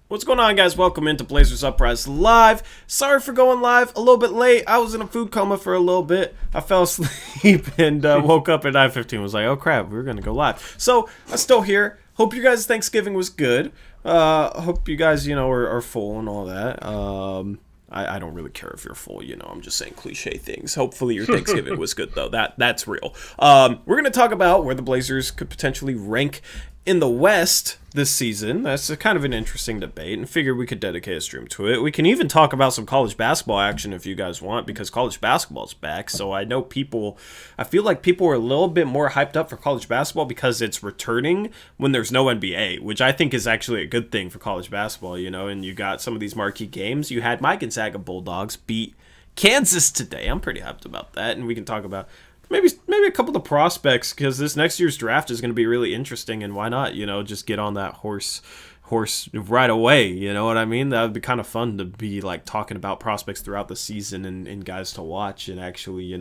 What's going on, guys? Welcome into Blazers Uprise Live. Sorry for going live a little bit late. I was in a food coma for a little bit. I fell asleep and woke up at 9:15. Was like, oh crap, we're gonna go live. So I'm still here. Hope you guys' Thanksgiving was good. Hope you guys, are full and all that. I don't really care if you're full, I'm just saying cliche things. Hopefully your Thanksgiving was good, though. That's real. We're going to talk about where the Blazers could potentially rank in the West this season. That's kind of an interesting debate, and figured we could dedicate a stream to it. We can even talk about some college basketball action if you guys want, because college basketball's back. So I feel like people are a little bit more hyped up for college basketball because it's returning when there's no NBA, which I think is actually a good thing for college basketball, and you got some of these marquee games. You had my Gonzaga Bulldogs beat Kansas today. I'm pretty hyped about that, and we can talk about maybe a couple of the prospects, because this next year's draft is going to be really interesting, and why not, just get on that horse right away, you know what I mean? That would be kind of fun to be like talking about prospects throughout the season and guys to watch, and actually,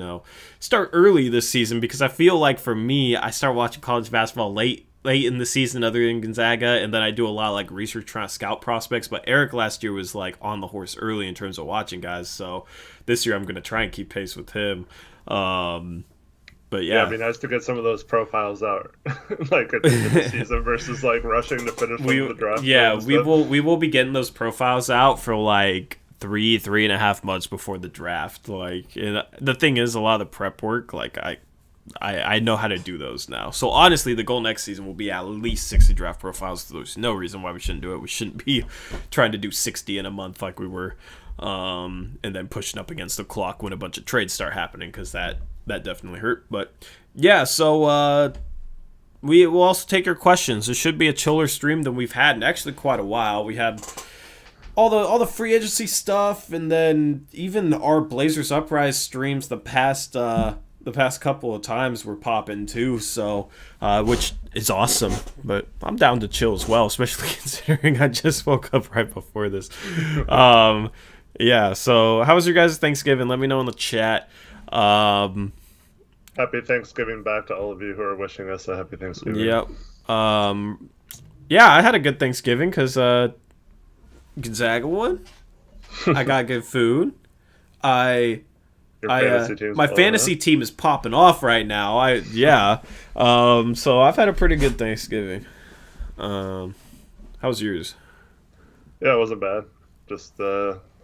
start early this season, because I feel like for me, I start watching college basketball late in the season other than Gonzaga, and then I do a lot of like research trying to scout prospects. But Eric last year was like on the horse early in terms of watching guys, so this year I'm going to try and keep pace with him. But yeah, it'd be nice to get some of those profiles out, like at the end of the season versus like rushing to finish the draft. Yeah, we will be getting those profiles out for like 3.5 months before the draft. Like, and the thing is, a lot of the prep work, like I know how to do those now. So honestly, the goal next season will be at least 60 draft profiles. There's no reason why we shouldn't do it. We shouldn't be trying to do 60 in a month like we were, and then pushing up against the clock when a bunch of trades start happening, because that definitely hurt. But yeah, so we will also take your questions. This should be a chiller stream than we've had in actually quite a while. We had all the free agency stuff, and then even our Blazers Uprise streams the past couple of times were popping too. So which is awesome. But I'm down to chill as well, especially considering I just woke up right before this. Yeah. So how was your guys' Thanksgiving? Let me know in the chat. Happy Thanksgiving back to all of you who are wishing us a happy Thanksgiving. Yep. Yeah, I had a good Thanksgiving because Gonzaga won. I got good food. My fantasy team is popping off right now. So I've had a pretty good Thanksgiving. How was yours? Yeah, it wasn't bad. Just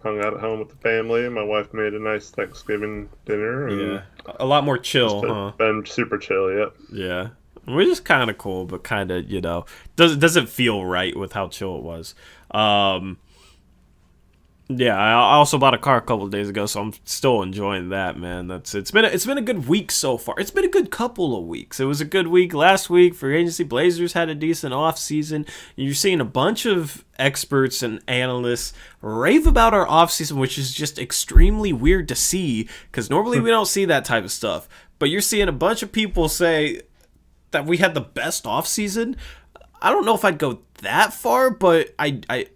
hung out at home with the family. My wife made a nice Thanksgiving dinner. And a lot more chill, huh? Been super chill, yep. Yeah. Which is kind of cool, but kind of, doesn't feel right with how chill it was. Yeah, I also bought a car a couple of days ago, so I'm still enjoying that, man. It's been a good week so far. It's been a good couple of weeks. It was a good week last week. Free agency, Blazers had a decent off season. You're seeing a bunch of experts and analysts rave about our off season, which is just extremely weird to see, because normally we don't see that type of stuff. But you're seeing a bunch of people say that we had the best off season. I don't know if I'd go that far, but I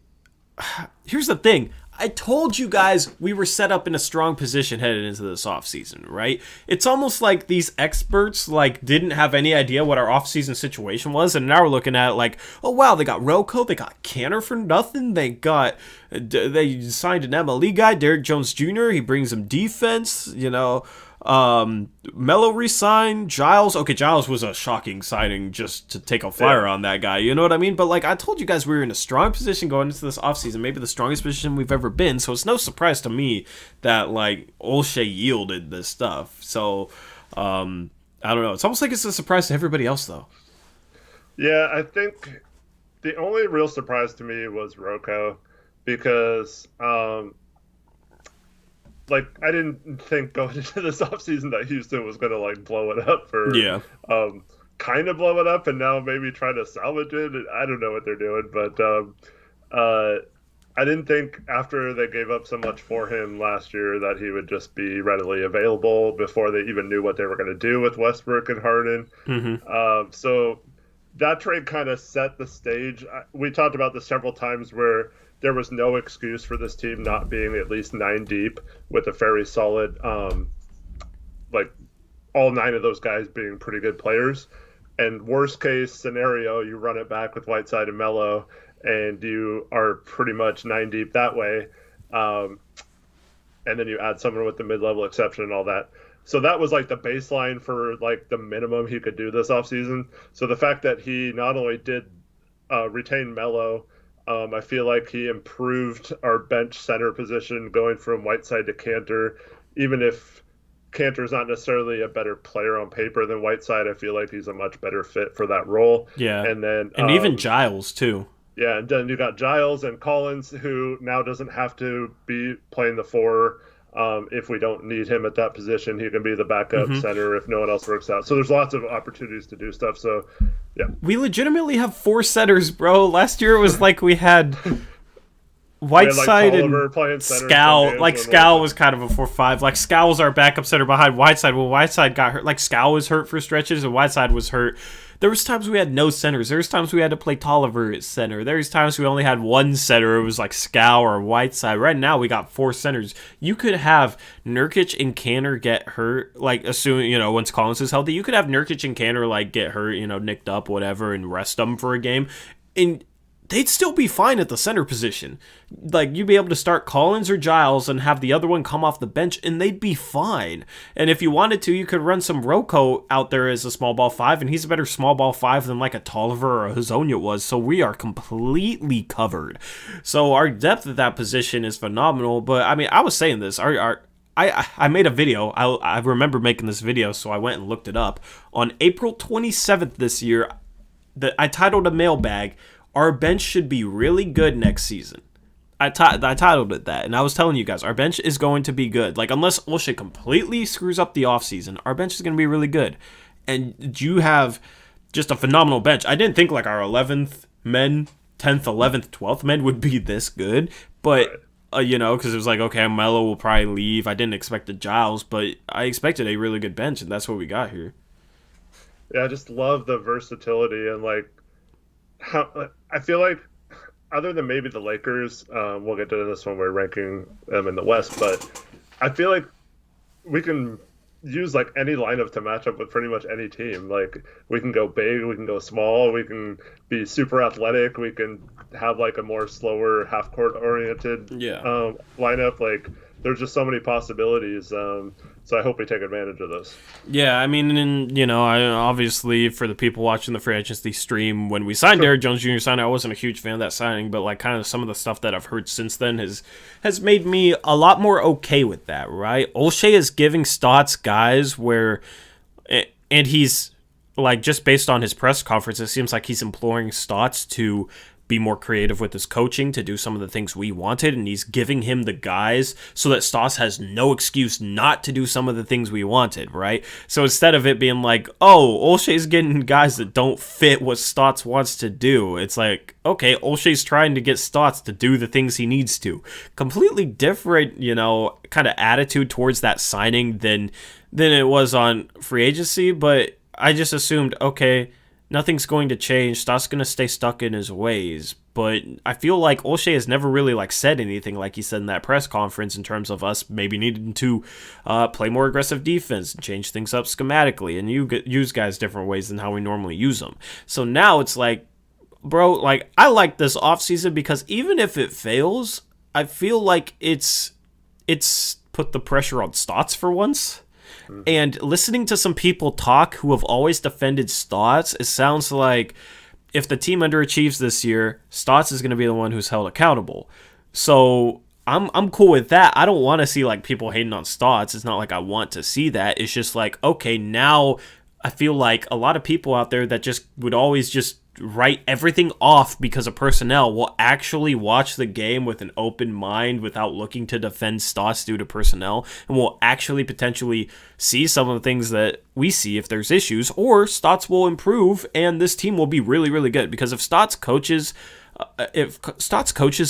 here's the thing. I told you guys we were set up in a strong position headed into this offseason, right? It's almost like these experts didn't have any idea what our offseason situation was, and now we're looking at it like, oh wow, they got Rocco, they got Canner for nothing, they signed an MLE guy, Derrick Jones Jr., he brings them defense, Melo re-signed, Giles. Okay, Giles was a shocking signing just to take a flyer on that guy. You know what I mean? But I told you guys, we were in a strong position going into this offseason, maybe the strongest position we've ever been. So it's no surprise to me that Olshey yielded this stuff. So I don't know. It's almost like it's a surprise to everybody else, though. Yeah, I think the only real surprise to me was Rocco, because I didn't think going into this offseason that Houston was going to blow it up kind of blow it up, and now maybe try to salvage it. I don't know what they're doing, but I didn't think after they gave up so much for him last year that he would just be readily available before they even knew what they were going to do with Westbrook and Harden. Mm-hmm. So that trade kind of set the stage. We talked about this several times where there was no excuse for this team not being at least 9 deep with a very solid, all 9 of those guys being pretty good players. And worst case scenario, you run it back with Whiteside and Melo, and you are pretty much 9 deep that way. And then you add someone with the mid-level exception and all that. So that was like the baseline for like the minimum he could do this offseason. So the fact that he not only did retain Melo, I feel like he improved our bench center position going from Whiteside to Cantor. Even if Cantor's not necessarily a better player on paper than Whiteside, I feel like he's a much better fit for that role. Yeah. And even Giles too. Yeah, and then you got Giles and Collins, who now doesn't have to be playing the 4. If we don't need him at that position, he can be the backup center if no one else works out. So there's lots of opportunities to do stuff. So, yeah. We legitimately have 4 setters, bro. Last year it was like we had Whiteside and Scal. Like, Scal was kind of a 4-5. Like, Scal was our backup center behind Whiteside. Well, Whiteside got hurt. Like, Scal was hurt for stretches, and Whiteside was hurt. There was times we had no centers. There was times we had to play Tolliver at center. There was times we only had one center. It was like Scal or Whiteside. Right now, we got 4 centers. You could have Nurkic and Cantor get hurt, like, assuming, once Collins is healthy. You could have Nurkic and Cantor, like, get hurt, nicked up, whatever, and rest them for a game. And they'd still be fine at the center position. Like, you'd be able to start Collins or Giles and have the other one come off the bench, and they'd be fine. And if you wanted to, you could run some Rocco out there as a small ball 5, and he's a better small ball 5 than like a Tolliver or a Hazonia was, so we are completely covered. So our depth at that position is phenomenal, but, I mean, I was saying this, I made a video. I remember making this video, so I went and looked it up. On April 27th this year, I titled a mailbag, "Our bench should be really good next season." I titled it that, and I was telling you guys, our bench is going to be good. Like, unless Boucher completely screws up the offseason, our bench is going to be really good. And you have just a phenomenal bench. I didn't think, like, our 11th men, 10th, 11th, 12th men would be this good, but, because it was like, okay, Melo will probably leave. I didn't expect the Giles, but I expected a really good bench, and that's what we got here. Yeah, I just love the versatility and, like, how I feel like, other than maybe the Lakers, we'll get to this when we're ranking them in the West, but I feel like we can use like any lineup to match up with pretty much any team. Like, we can go big, we can go small, we can be super athletic, we can have like a more slower half court oriented lineup. Like, there's just so many possibilities. So I hope we take advantage of this. Yeah, I mean, and, I obviously, for the people watching the free agency stream, when we signed Derrick Jones Jr. signing, I wasn't a huge fan of that signing, but like kind of some of the stuff that I've heard since then has made me a lot more okay with that, right? Boucher is giving Stotts guys where, and he's, like, just based on his press conference, it seems like he's imploring Stotts to be more creative with his coaching, to do some of the things we wanted, and he's giving him the guys so that Stotts has no excuse not to do some of the things we wanted, right? So instead of it being like, oh, Olshey's getting guys that don't fit what Stotts wants to do, it's like, okay, Olshey's trying to get Stotts to do the things he needs to. Completely different, kind of attitude towards that signing than it was on free agency, but I just assumed, okay, nothing's going to change. Stotts going to stay stuck in his ways. But I feel like Boucher has never really like said anything like he said in that press conference in terms of us maybe needing to play more aggressive defense and change things up schematically and use guys different ways than how we normally use them. So now it's like, bro, like, I like this offseason because even if it fails, I feel like it's put the pressure on Stotts for once. And listening to some people talk who have always defended Stotts, it sounds like if the team underachieves this year, Stotts is going to be the one who's held accountable. So I'm cool with that. I don't want to see like people hating on Stotts. It's not like I want to see that. It's just like, okay, now I feel like a lot of people out there that just would always just write everything off because of personnel will actually watch the game with an open mind without looking to defend Stotts due to personnel, and will actually potentially see some of the things that we see if there's issues, or Stotts will improve and this team will be really, really good. Because if Stotts coaches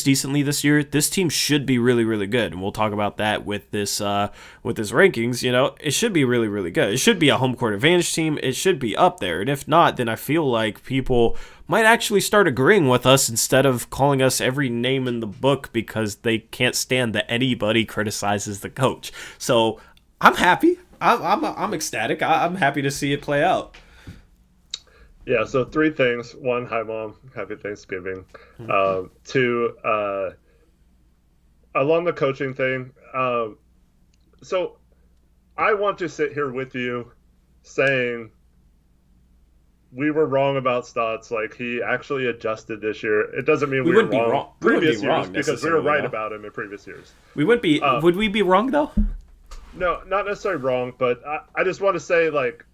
decently this year, this team should be really, really good. And we'll talk about that with this rankings. It should be really, really good. It should be a home court advantage team. It should be up there. And if not, then I feel like people might actually start agreeing with us instead of calling us every name in the book because they can't stand that anybody criticizes the coach. So I'm happy. I'm ecstatic. I'm happy to see it play out. Yeah, so three things. One, hi mom, happy Thanksgiving. Two, along the coaching thing. So I want to sit here with you saying we were wrong about Stotts. Like he actually adjusted this year. It doesn't mean We we were wouldn't be wrong wrong. We wouldn't be previous years wrong because we were necessarily, right though. about him in previous years. We would be. Would we be wrong though? No, not necessarily wrong, but I just want to say like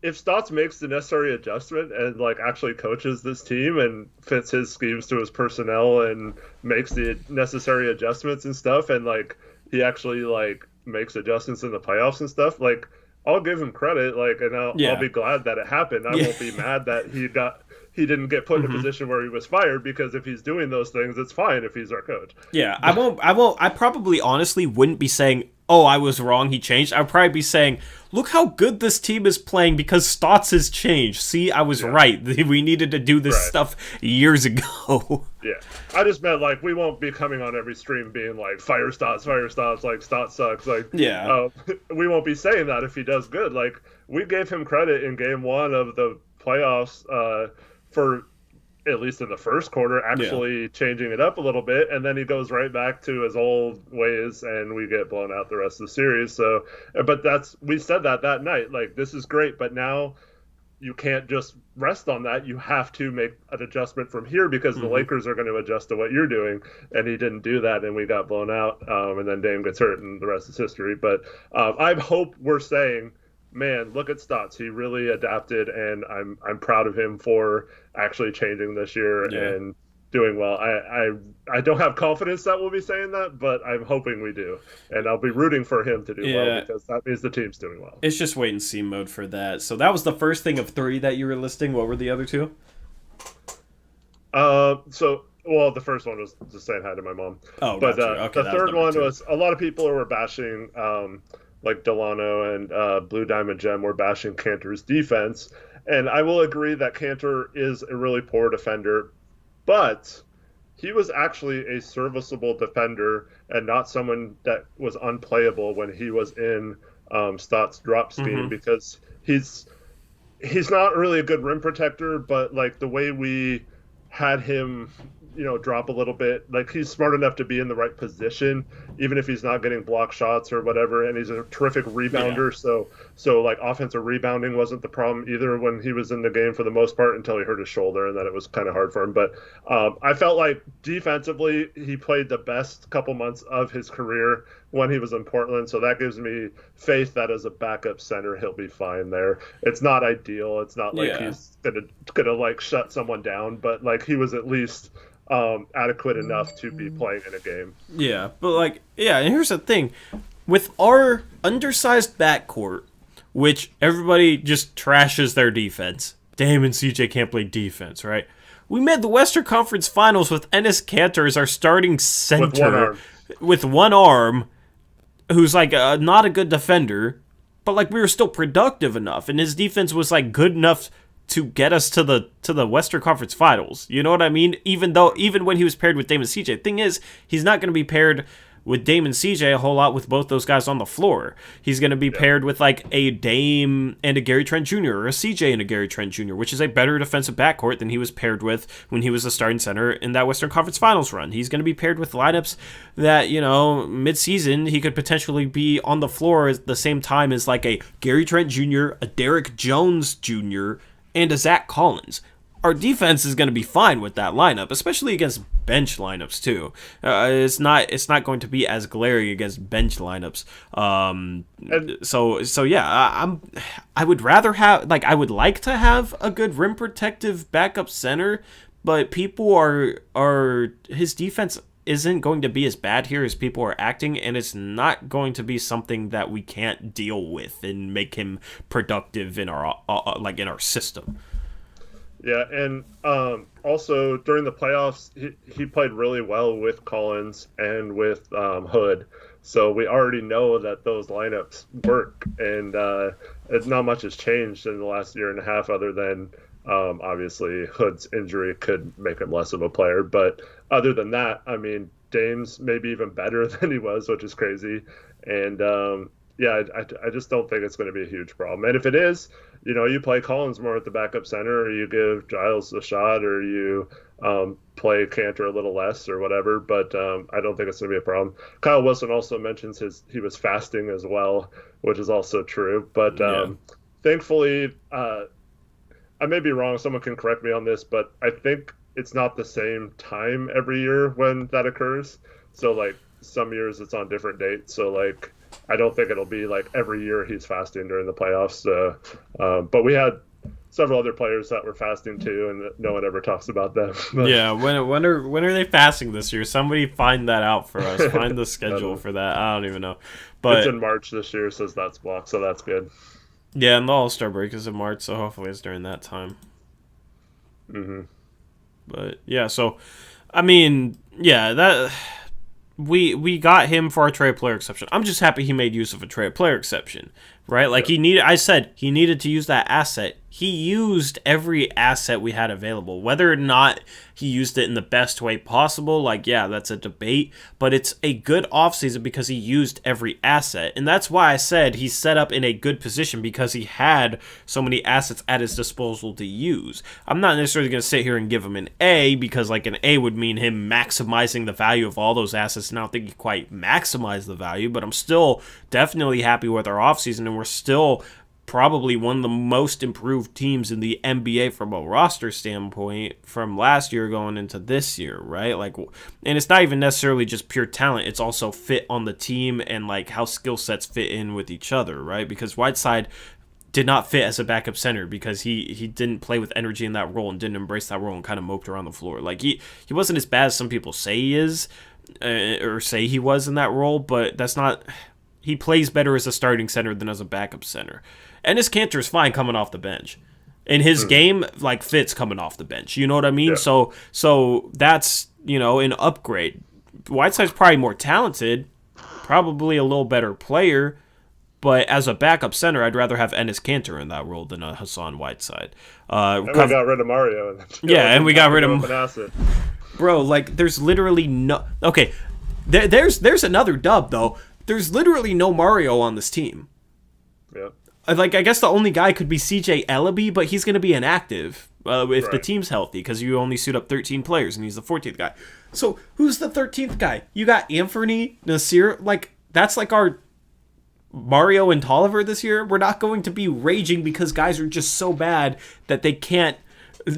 if Stotts makes the necessary adjustment and like actually coaches this team and fits his schemes to his personnel and makes the necessary adjustments and stuff and like he actually like makes adjustments in the playoffs and stuff, like I'll give him credit, like, and I'll be glad that it happened. I won't be mad that he didn't get put in a position where he was fired, because if he's doing those things, it's fine if he's our coach. Yeah, I won't. I probably honestly wouldn't be saying, "Oh, I was wrong. He changed." I'd probably be saying, "Look how good this team is playing because Stotts has changed. See, I was right. We needed to do this stuff years ago." Yeah, I just meant like we won't be coming on every stream being like fire Stotts, like Stotts sucks. Like we won't be saying that if he does good. Like we gave him credit in game one of the playoffs for at least in the first quarter actually changing it up a little bit, and then he goes right back to his old ways and we get blown out the rest of the series. So but we said that night, like this is great, but now you can't just rest on that. You have to make an adjustment from here because the Lakers are going to adjust to what you're doing. And he didn't do that, and we got blown out. And then Dame gets hurt, and the rest is history. But I hope we're saying, man, look at Stotts. He really adapted, and I'm proud of him for actually changing this year and doing well. I don't have confidence that we'll be saying that, but I'm hoping we do. And I'll be rooting for him to do well because that means the team's doing well. It's just wait and see mode for that. So that was the first thing of three that you were listing. What were the other two? Well, the first one was just saying hi to my mom. Oh, but gotcha. Okay, the third one was a lot of people were bashing, like Delano and Blue Diamond Gem were bashing Cantor's defense. And I will agree that Cantor is a really poor defender, but he was actually a serviceable defender and not someone that was unplayable when he was in Stotts' drop scheme, because he's not really a good rim protector, but like the way we had him, drop a little bit, like he's smart enough to be in the right position, even if he's not getting block shots or whatever. And he's a terrific rebounder. So like offensive rebounding wasn't the problem either when he was in the game for the most part, until he hurt his shoulder, and then it was kind of hard for him. But I felt like defensively, he played the best couple months of his career when he was in Portland. So that gives me faith that as a backup center, he'll be fine there. It's not ideal. It's not like he's gonna like shut someone down, but like he was at least adequate enough to be playing in a game. Yeah, but and here's the thing. With our undersized backcourt, which everybody just trashes their defense, Dame and CJ can't play defense, right? We made the Western Conference Finals with Enes Kanter as our starting center with one arm, who's like not a good defender, but like we were still productive enough, and his defense was like good enough to get us to the Western Conference Finals. You know what I mean? Even when he was paired with Dame and CJ. Thing is, he's not going to be paired with Dame and CJ a whole lot with both those guys on the floor. He's going to be paired with like a Dame and a Gary Trent Jr. or a CJ and a Gary Trent Jr., which is a better defensive backcourt than he was paired with when he was the starting center in that Western Conference Finals run. He's going to be paired with lineups that, mid-season he could potentially be on the floor at the same time as like a Gary Trent Jr., a Derek Jones Jr., and a Zach Collins. Our defense is going to be fine with that lineup, especially against bench lineups too. It's not going to be as glaring against bench lineups. I would rather have I would like to have a good rim protective backup center, but people are his defense isn't going to be as bad here as people are acting, and it's not going to be something that we can't deal with and make him productive in our in our system. Yeah, and also during the playoffs, he played really well with Collins and with Hood. So we already know that those lineups work, and not much has changed in the last year and a half, other than obviously Hood's injury could make him less of a player. But other than that, I mean, Dame's maybe even better than he was, which is crazy. And yeah, I just don't think it's going to be a huge problem. And if it is, you play Collins more at the backup center, or you give Giles a shot, or you play Cantor a little less, or whatever. But I don't think it's going to be a problem. Kyle Wilson also mentions he was fasting as well, which is also true. But Yeah. thankfully, I may be wrong. Someone can correct me on this, but I think it's not the same time every year when that occurs. So like some years it's on different dates. So like I don't think it'll be like every year he's fasting during the playoffs. But we had several other players that were fasting too, and no one ever talks about them. Yeah, when are they fasting this year? Somebody find that out for us. Find the schedule for that. I don't even know. But it's in March this year, says that's blocked, so that's good. yeah, and the All-Star break is in March, so hopefully it's during that time. Mm-hmm. But yeah, so I mean, yeah, that we got him for our trade player exception. I'm just happy he made use of a trade player exception, right? Like I said he needed to use that asset. He used every asset we had available. Whether or not he used it in the best way possible, like, yeah, that's a debate. But it's a good offseason because he used every asset. And that's why I said he's set up in a good position because he had so many assets at his disposal to use. I'm not necessarily going to sit here and give him an A because, like, an A would mean him maximizing the value of all those assets. And I don't think he quite maximized the value, but I'm still definitely happy with our offseason, and we're still probably one of the most improved teams in the NBA from a roster standpoint from last year going into this year, right? Like, and it's not even necessarily just pure talent, it's also fit on the team and like how skill sets fit in with each other, right? Because Whiteside did not fit as a backup center because he didn't play with energy in that role and didn't embrace that role and kind of moped around the floor. Like, he wasn't as bad as some people say he is, or say he was in that role, but that's not... He plays better as a starting center than as a backup center. And his Cantor's fine coming off the bench. And his game, like, fits coming off the bench. You know what I mean? Yeah. So that's, an upgrade. Whiteside's probably more talented, probably a little better player, but as a backup center, I'd rather have Enes Kanter in that role than a Hassan Whiteside. And we got rid of Mario. And we got rid of... Bro, like, there's literally no... Okay, there's another dub, though. There's literally no Mario on this team. Yeah. Like, I guess the only guy could be CJ Ellaby, but he's going to be inactive if the team's healthy because you only suit up 13 players and he's the 14th guy. So who's the 13th guy? You got Anthony Nasir. Like, that's like our Mario and Tolliver this year. We're not going to be raging because guys are just so bad that they can't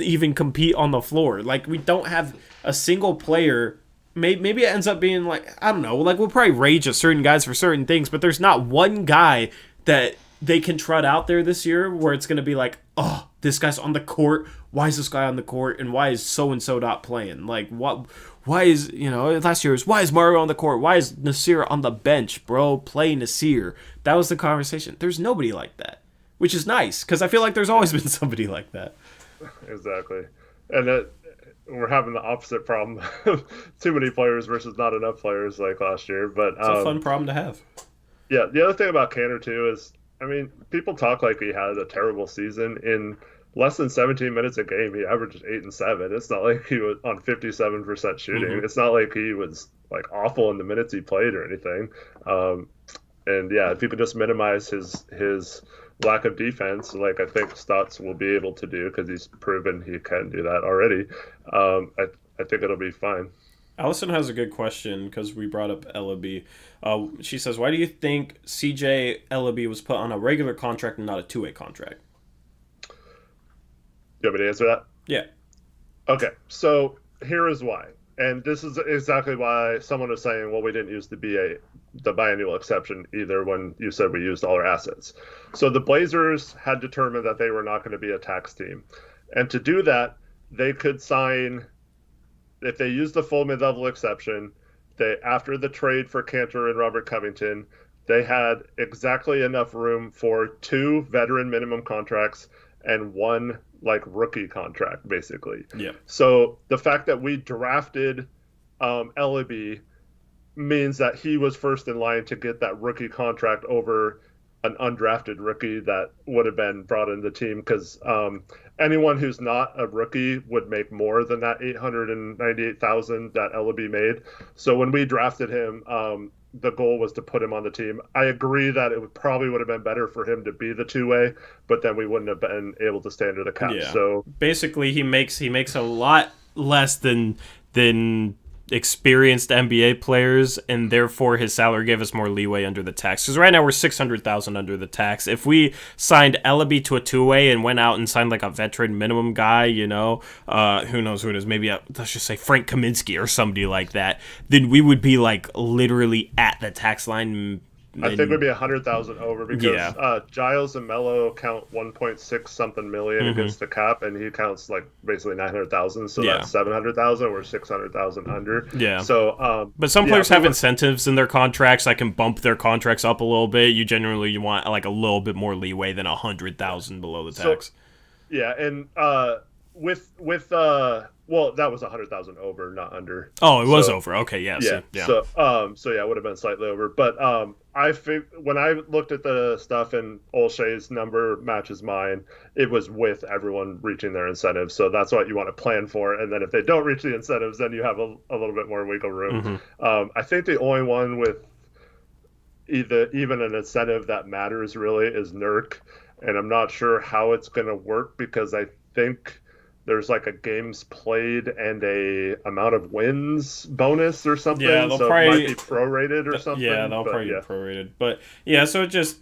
even compete on the floor. Like, we don't have a single player. Maybe it ends up being like, I don't know, like we'll probably rage at certain guys for certain things, but there's not one guy that they can trot out there this year where it's going to be like, oh, this guy's on the court. Why is this guy on the court? And why is so-and-so not playing? Like, why is, last year was, why is Mario on the court? Why is Nasir on the bench, bro? Play Nasir. That was the conversation. There's nobody like that, which is nice because I feel like there's always been somebody like that. Exactly. And we're having the opposite problem. Too many players versus not enough players like last year. But it's a fun problem to have. Yeah, the other thing about Cantor too is, I mean, people talk like he had a terrible season. In less than 17 minutes a game, he averaged 8 and 7. It's not like he was on 57% shooting. Mm-hmm. It's not like he was like awful in the minutes he played or anything. And yeah, if you could just minimize his lack of defense, like I think Stotts will be able to do because he's proven he can do that already. I think it'll be fine. Allison has a good question because we brought up Ellaby. She says, why do you think CJ Ellaby was put on a regular contract and not a two-way contract? You want me to answer that? Yeah. Okay, so here is why. And this is exactly why someone was saying, well, we didn't use the biannual exception either when you said we used all our assets. So the Blazers had determined that they were not going to be a tax team. And to do that, they could sign, if they used the full mid-level exception, after the trade for Cantor and Robert Covington, they had exactly enough room for 2 veteran minimum contracts and 1 like rookie contract, basically. Yeah. So the fact that we drafted Ellaby means that he was first in line to get that rookie contract over an undrafted rookie that would have been brought in the team, because anyone who's not a rookie would make more than that $898,000 that Ellaby made. So when we drafted him, the goal was to put him on the team. I agree that probably would have been better for him to be the two-way, but then we wouldn't have been able to stay under the cap. Yeah. So basically, he makes a lot less than experienced NBA players, and therefore his salary gave us more leeway under the tax. Because right now we're $600,000 under the tax. If we signed Ellaby to a two-way and went out and signed like a veteran minimum guy, who knows who it is, maybe let's just say Frank Kaminsky or somebody like that, then we would be like literally at the tax line. I think we'd be 100,000 over because Giles and Melo count 1.6 something million against the cap, and he counts like basically 900,000. So that's 700,000. We're 600,000 under. Yeah. So, but some players have incentives in their contracts that can bump their contracts up a little bit. You want like a little bit more leeway than 100,000 below the tax. So, yeah, and well, that was 100,000 over, not under. Oh, it was over. Okay, yeah. Yeah. So it would have been slightly over. But when I looked at the stuff and Olshay's number matches mine, it was with everyone reaching their incentives. So that's what you want to plan for. And then if they don't reach the incentives, then you have a little bit more wiggle room. Mm-hmm. I think the only one with even an incentive that matters really is Nurk. And I'm not sure how it's going to work because I think there's like a games played and a amount of wins bonus or something. Yeah, so it might be prorated or something. Yeah, they'll probably be prorated. But yeah, so it just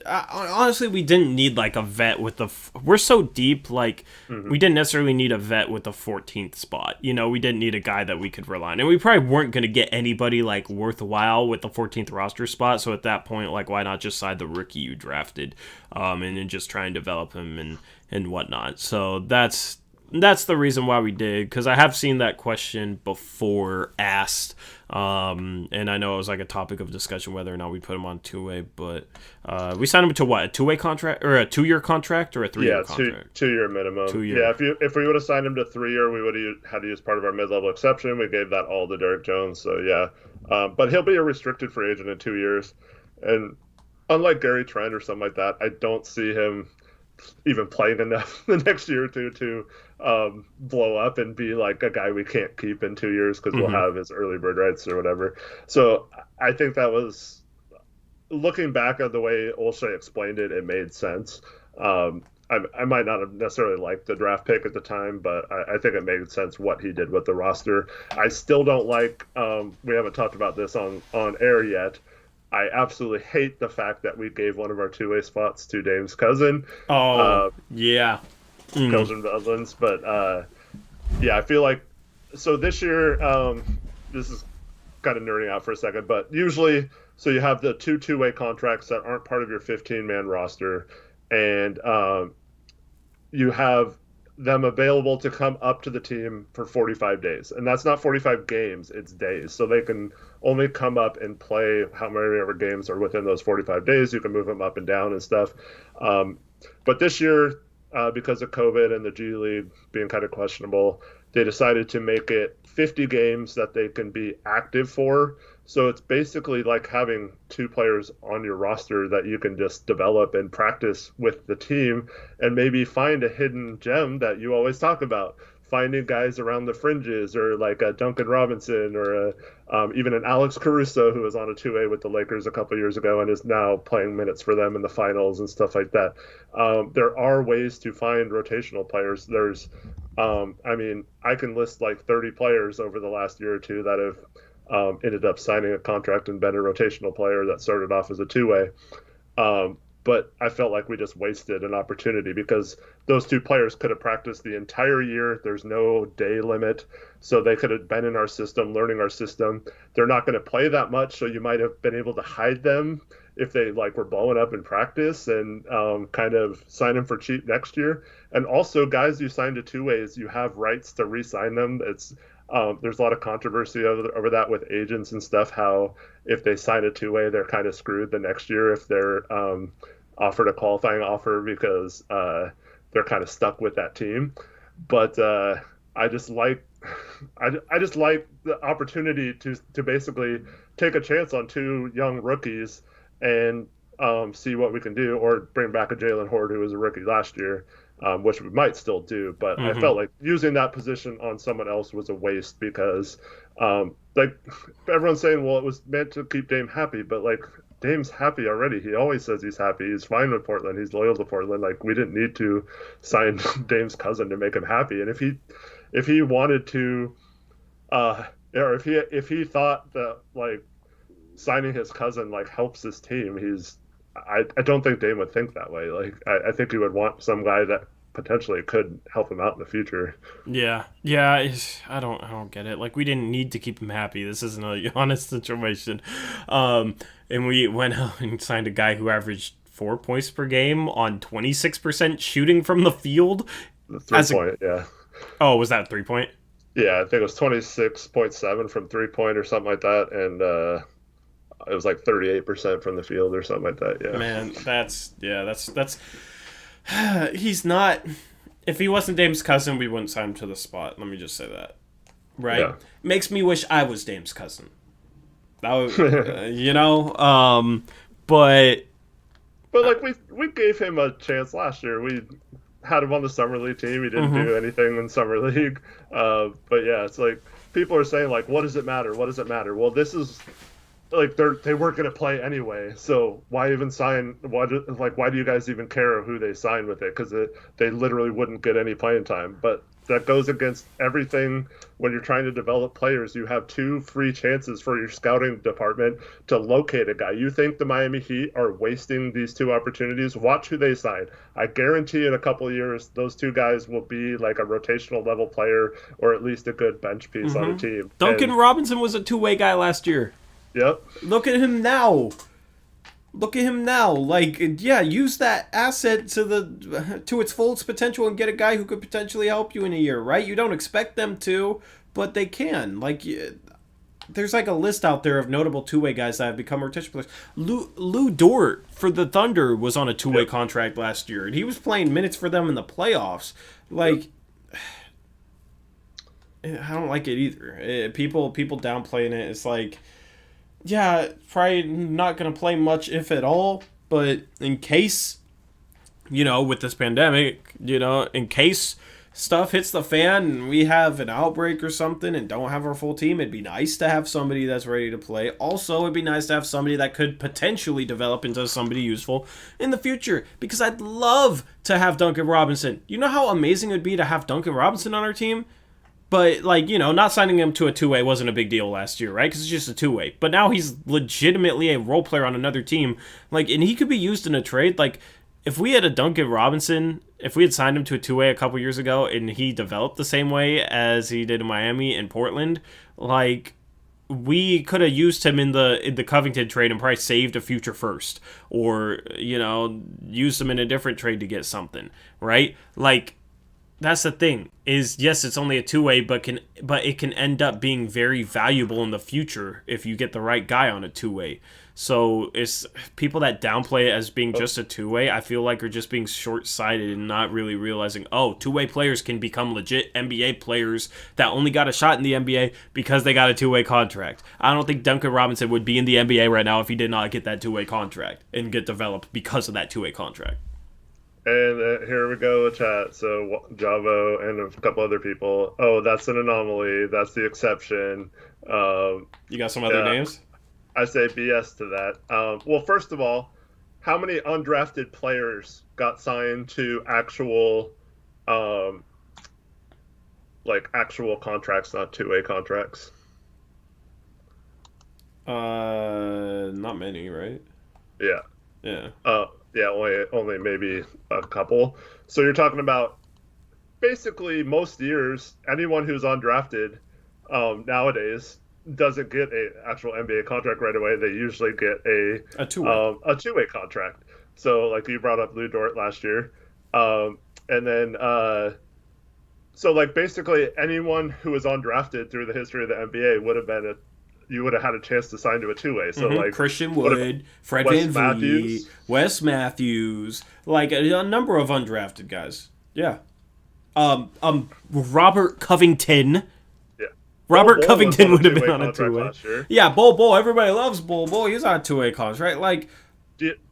honestly, we didn't need like a vet with we're so deep. Like we didn't necessarily need a vet with the 14th spot. We didn't need a guy that we could rely on, and we probably weren't going to get anybody like worthwhile with the 14th roster spot. So at that point, like, why not just sign the rookie you drafted, and then just try and develop him and whatnot. So that's the reason why we did, because I have seen that question before asked, and I know it was like a topic of discussion whether or not we put him on two-way, but we signed him to what, a two-way contract, or a 2-year contract, or a 3-year contract? 2-year minimum. 2-year. Yeah, if we would have signed him to 3-year, we would have had to use part of our mid-level exception. We gave that all to Derek Jones, so yeah. But he'll be a restricted free agent in 2 years, and unlike Gary Trent or something like that, I don't see him even playing enough the next year or two to blow up and be like a guy we can't keep in 2 years because we'll have his early bird rights or whatever. So I think that was, looking back at the way Olshay explained it, it made sense. I might not have necessarily liked the draft pick at the time, but I think it made sense what he did with the roster. I still don't like, we haven't talked about this on air yet, I absolutely hate the fact that we gave one of our two-way spots to Dame's cousin. Yeah. Cousin Budlands. But, I feel like... So this year, this is kind of nerding out for a second, but usually... So you have the two-way contracts that aren't part of your 15-man roster, and you have them available to come up to the team for 45 days. And that's not 45 games, it's days. So they can only come up and play how many ever games are within those 45 days. You can move them up and down and stuff. But this year, because of COVID and the G League being kind of questionable, they decided to make it 50 games that they can be active for. So it's basically like having two players on your roster that you can just develop and practice with the team and maybe find a hidden gem that you always talk about. Finding guys around the fringes, or like a Duncan Robinson, or even an Alex Caruso who was on a two-way with the Lakers a couple years ago and is now playing minutes for them in the finals and stuff like that. There are ways to find rotational players. There's, I can list like 30 players over the last year or two that have ended up signing a contract and been a rotational player that started off as a two-way. But I felt like we just wasted an opportunity because those two players could have practiced the entire year. There's no day limit, so they could have been in our system, learning our system. They're not going to play that much, so you might have been able to hide them if they like were blowing up in practice and kind of sign them for cheap next year. And also, guys you signed to two ways, you have rights to re-sign them. It's there's a lot of controversy over that with agents and stuff, how if they sign a two-way, they're kind of screwed the next year if they're offered a qualifying offer because they're kind of stuck with that team. But I just like the opportunity to basically take a chance on two young rookies and see what we can do, or bring back a Jalen Horde who was a rookie last year. which we might still do. But I felt like using that position on someone else was a waste because, like, everyone's saying, well, it was meant to keep Dame happy, but like Dame's happy already. He always says he's happy. He's fine with Portland. He's loyal to Portland. Like, we didn't need to sign Dame's cousin to make him happy. And if he wanted to, or if he thought that like signing his cousin like helps his team, I don't think Dame would think that way. Like, I think he would want some guy that potentially could help him out in the future. Yeah. I don't get it. Like, we didn't need to keep him happy. This isn't a honest situation. And we went out and signed a guy who averaged 4 points per game on 26% shooting from the field. The 3-point, yeah. Oh, was that 3-point? Yeah, I think it was 26.7 from 3-point or something like that, and it was like 38% from the field or something like that. Yeah, man, that's he's not. If he wasn't Dame's cousin, we wouldn't sign him to the spot. Let me just say that. Right? Yeah. Makes me wish I was Dame's cousin. That was, but like we gave him a chance last year. We had him on the summer league team. He didn't do anything in summer league. But yeah, it's like people are saying like, what does it matter? What does it matter? Well, this is like they weren't going to play anyway. So why even sign? Why do you guys even care who they sign with it? Because they literally wouldn't get any playing time. But that goes against everything when you're trying to develop players. You have 2 free chances for your scouting department to locate a guy. You think the Miami Heat are wasting these 2 opportunities? Watch who they sign. I guarantee in a couple of years, those 2 guys will be like a rotational level player or at least a good bench piece on a team. Duncan Robinson was a 2-way guy last year. Yep. Look at him now. Like, yeah, use that asset to its fullest potential and get a guy who could potentially help you in a year, right? You don't expect them to, but they can. Like, there's like a list out there of notable 2-way guys that have become rotation players. Lou Dort for the Thunder was on a 2-way contract last year, and he was playing minutes for them in the playoffs. Like, I don't like it either. People downplaying it. It's like, yeah, probably not going to play much, if at all, but in case, with this pandemic, in case stuff hits the fan and we have an outbreak or something and don't have our full team, it'd be nice to have somebody that's ready to play. Also, it'd be nice to have somebody that could potentially develop into somebody useful in the future, because I'd love to have Duncan Robinson. You know how amazing it would be to have Duncan Robinson on our team? But, like, not signing him to a 2-way wasn't a big deal last year, right? Because it's just a 2-way. But now he's legitimately a role player on another team. Like, and he could be used in a trade. Like, if we had a Duncan Robinson, if we had signed him to a 2-way a couple years ago and he developed the same way as he did in Miami and Portland, like, we could have used him in the Covington trade and probably saved a future first. Or, used him in a different trade to get something, right? Like, that's the thing, is yes, it's only a 2-way, but it can end up being very valuable in the future if you get the right guy on a 2-way. So it's people that downplay it as being just a 2-way, I feel like are just being short-sighted and not really realizing, 2-way players can become legit NBA players that only got a shot in the NBA because they got a 2-way contract. I don't think Duncan Robinson would be in the NBA right now if he did not get that 2-way contract and get developed because of that 2-way contract. And here we go with chat. So Javo and a couple other people. Oh, that's an anomaly. That's the exception. You got some other names? I say BS to that. Well, first of all, how many undrafted players got signed to actual contracts, not 2-way contracts? Not many, right? Yeah. Yeah. Yeah, only maybe a couple. So you're talking about basically most years, anyone who's undrafted nowadays doesn't get an actual NBA contract right away. They usually get a 2-way contract. So like you brought up Lou Dort last year. And then so like basically anyone who was undrafted through the history of the NBA would have been you would have had a chance to sign to a 2-way. So like Christian Wood, Fred VanVleet, Wes Matthews, like a number of undrafted guys. Yeah. Robert Covington. Yeah. Robert Covington would have been on a 2-way. Yeah, Bull. Everybody loves Bull. He's on a 2-way contract. Like,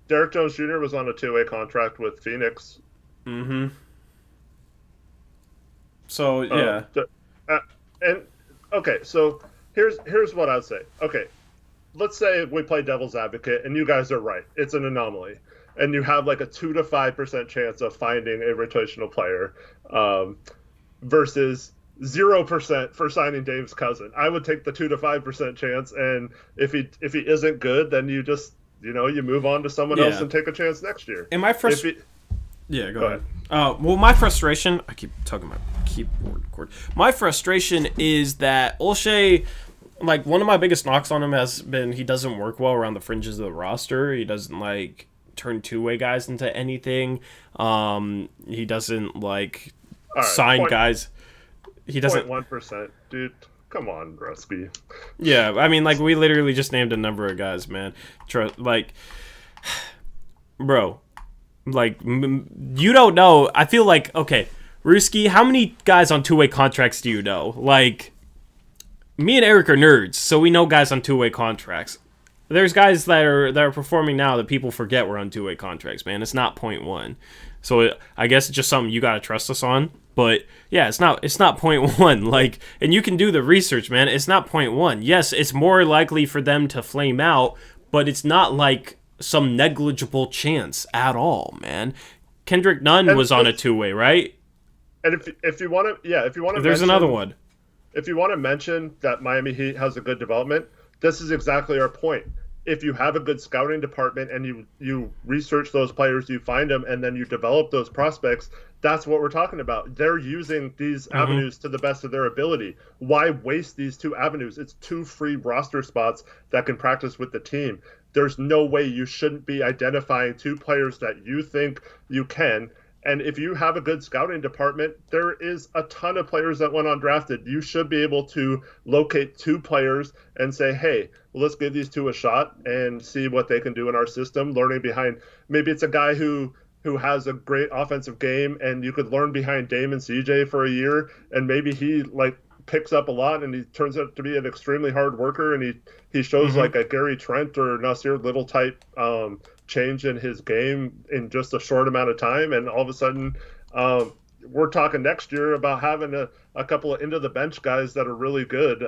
Derek Jones Jr. was on a 2-way contract with Phoenix. Mm-hmm. So yeah. And okay, so here's what I'd say. Okay, let's say we play devil's advocate, and you guys are right. It's an anomaly, and you have like a 2 to 5% chance of finding a rotational player, versus 0% for signing Dave's cousin. I would take the 2 to 5% chance, and if he isn't good, then you just you move on to someone else and take a chance next year. And my yeah, go ahead. Well, my frustration, I keep talking about keyboard cord. My frustration is that Olshey, like, one of my biggest knocks on him has been he doesn't work well around the fringes of the roster. He doesn't like turn two-way guys into anything. He doesn't like sign guys. He doesn't 1%, dude. Come on, Rusky. Yeah, I mean, like, we literally just named a number of guys, man. Like, bro, like, you don't know. I feel like, okay, Ruski, how many guys on two-way contracts do you know? Like, me and Eric are nerds, so we know guys on two-way contracts. There's guys that are performing now that people forget were on two-way contracts, man. It's not 0.1. So I guess it's just something you gotta trust us on. But yeah, it's not 0.1. Like, and you can do the research, man. It's not 0.1. Yes, it's more likely for them to flame out, but it's not like some negligible chance at all, man. Kendrick Nunn was on a two-way, right? And if you want to, there's another one. If you want to mention that Miami Heat has a good development, this is exactly our point. If you have a good scouting department and you research those players, you find them, and then you develop those prospects, that's what we're talking about. They're using these avenues to the best of their ability. Why waste these two avenues? It's 2 free roster spots that can practice with the team. There's no way you shouldn't be identifying 2 players that you think you can. And if you have a good scouting department, there is a ton of players that went undrafted. You should be able to locate 2 players and say, hey, let's give these 2 a shot and see what they can do in our system, learning behind. Maybe it's a guy who has a great offensive game, and you could learn behind Dame and CJ for a year, and maybe he like picks up a lot and he turns out to be an extremely hard worker, and he shows like a Gary Trent or Nasir Little type change in his game in just a short amount of time, and all of a sudden we're talking next year about having a couple of into the bench guys that are really good.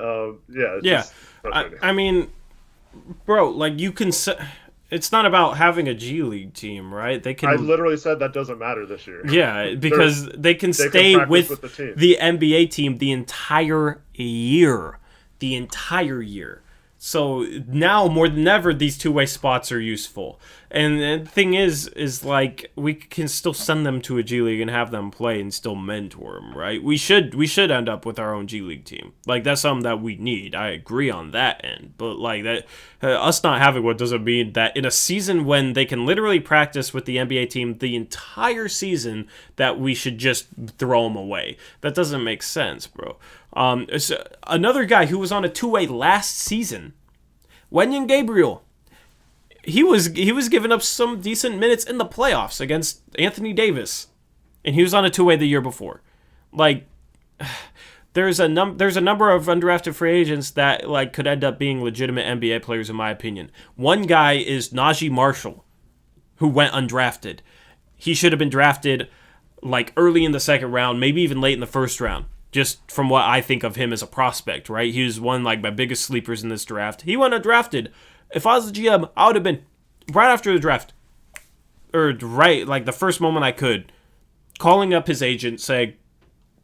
I mean, bro, like, you can it's not about having a G League team, right? They can. I literally said that doesn't matter this year. Yeah, because they can stay with the NBA team the entire year. The entire year. So now more than ever, these two-way spots are useful. And the thing is like, we can still send them to a G League and have them play and still mentor them, right? We should end up with our own G League team. Like, that's something that we need. I agree on that end. But like that, us not having one doesn't mean that in a season when they can literally practice with the NBA team the entire season, that we should just throw them away. That doesn't make sense, bro. It's another guy who was on a two-way last season, Wenyen Gabriel. He was giving up some decent minutes in the playoffs against Anthony Davis, and he was on a two-way the year before. Like, there's a number of undrafted free agents that like could end up being legitimate NBA players, in my opinion. One guy is Najee Marshall, who went undrafted. He should have been drafted like early in the second round, maybe even late in the first round. Just from what I think of him as a prospect, right? He was one of like my biggest sleepers in this draft. He went undrafted. If I was the GM, I would have been right after the draft, or right like the first moment I could, calling up his agent saying,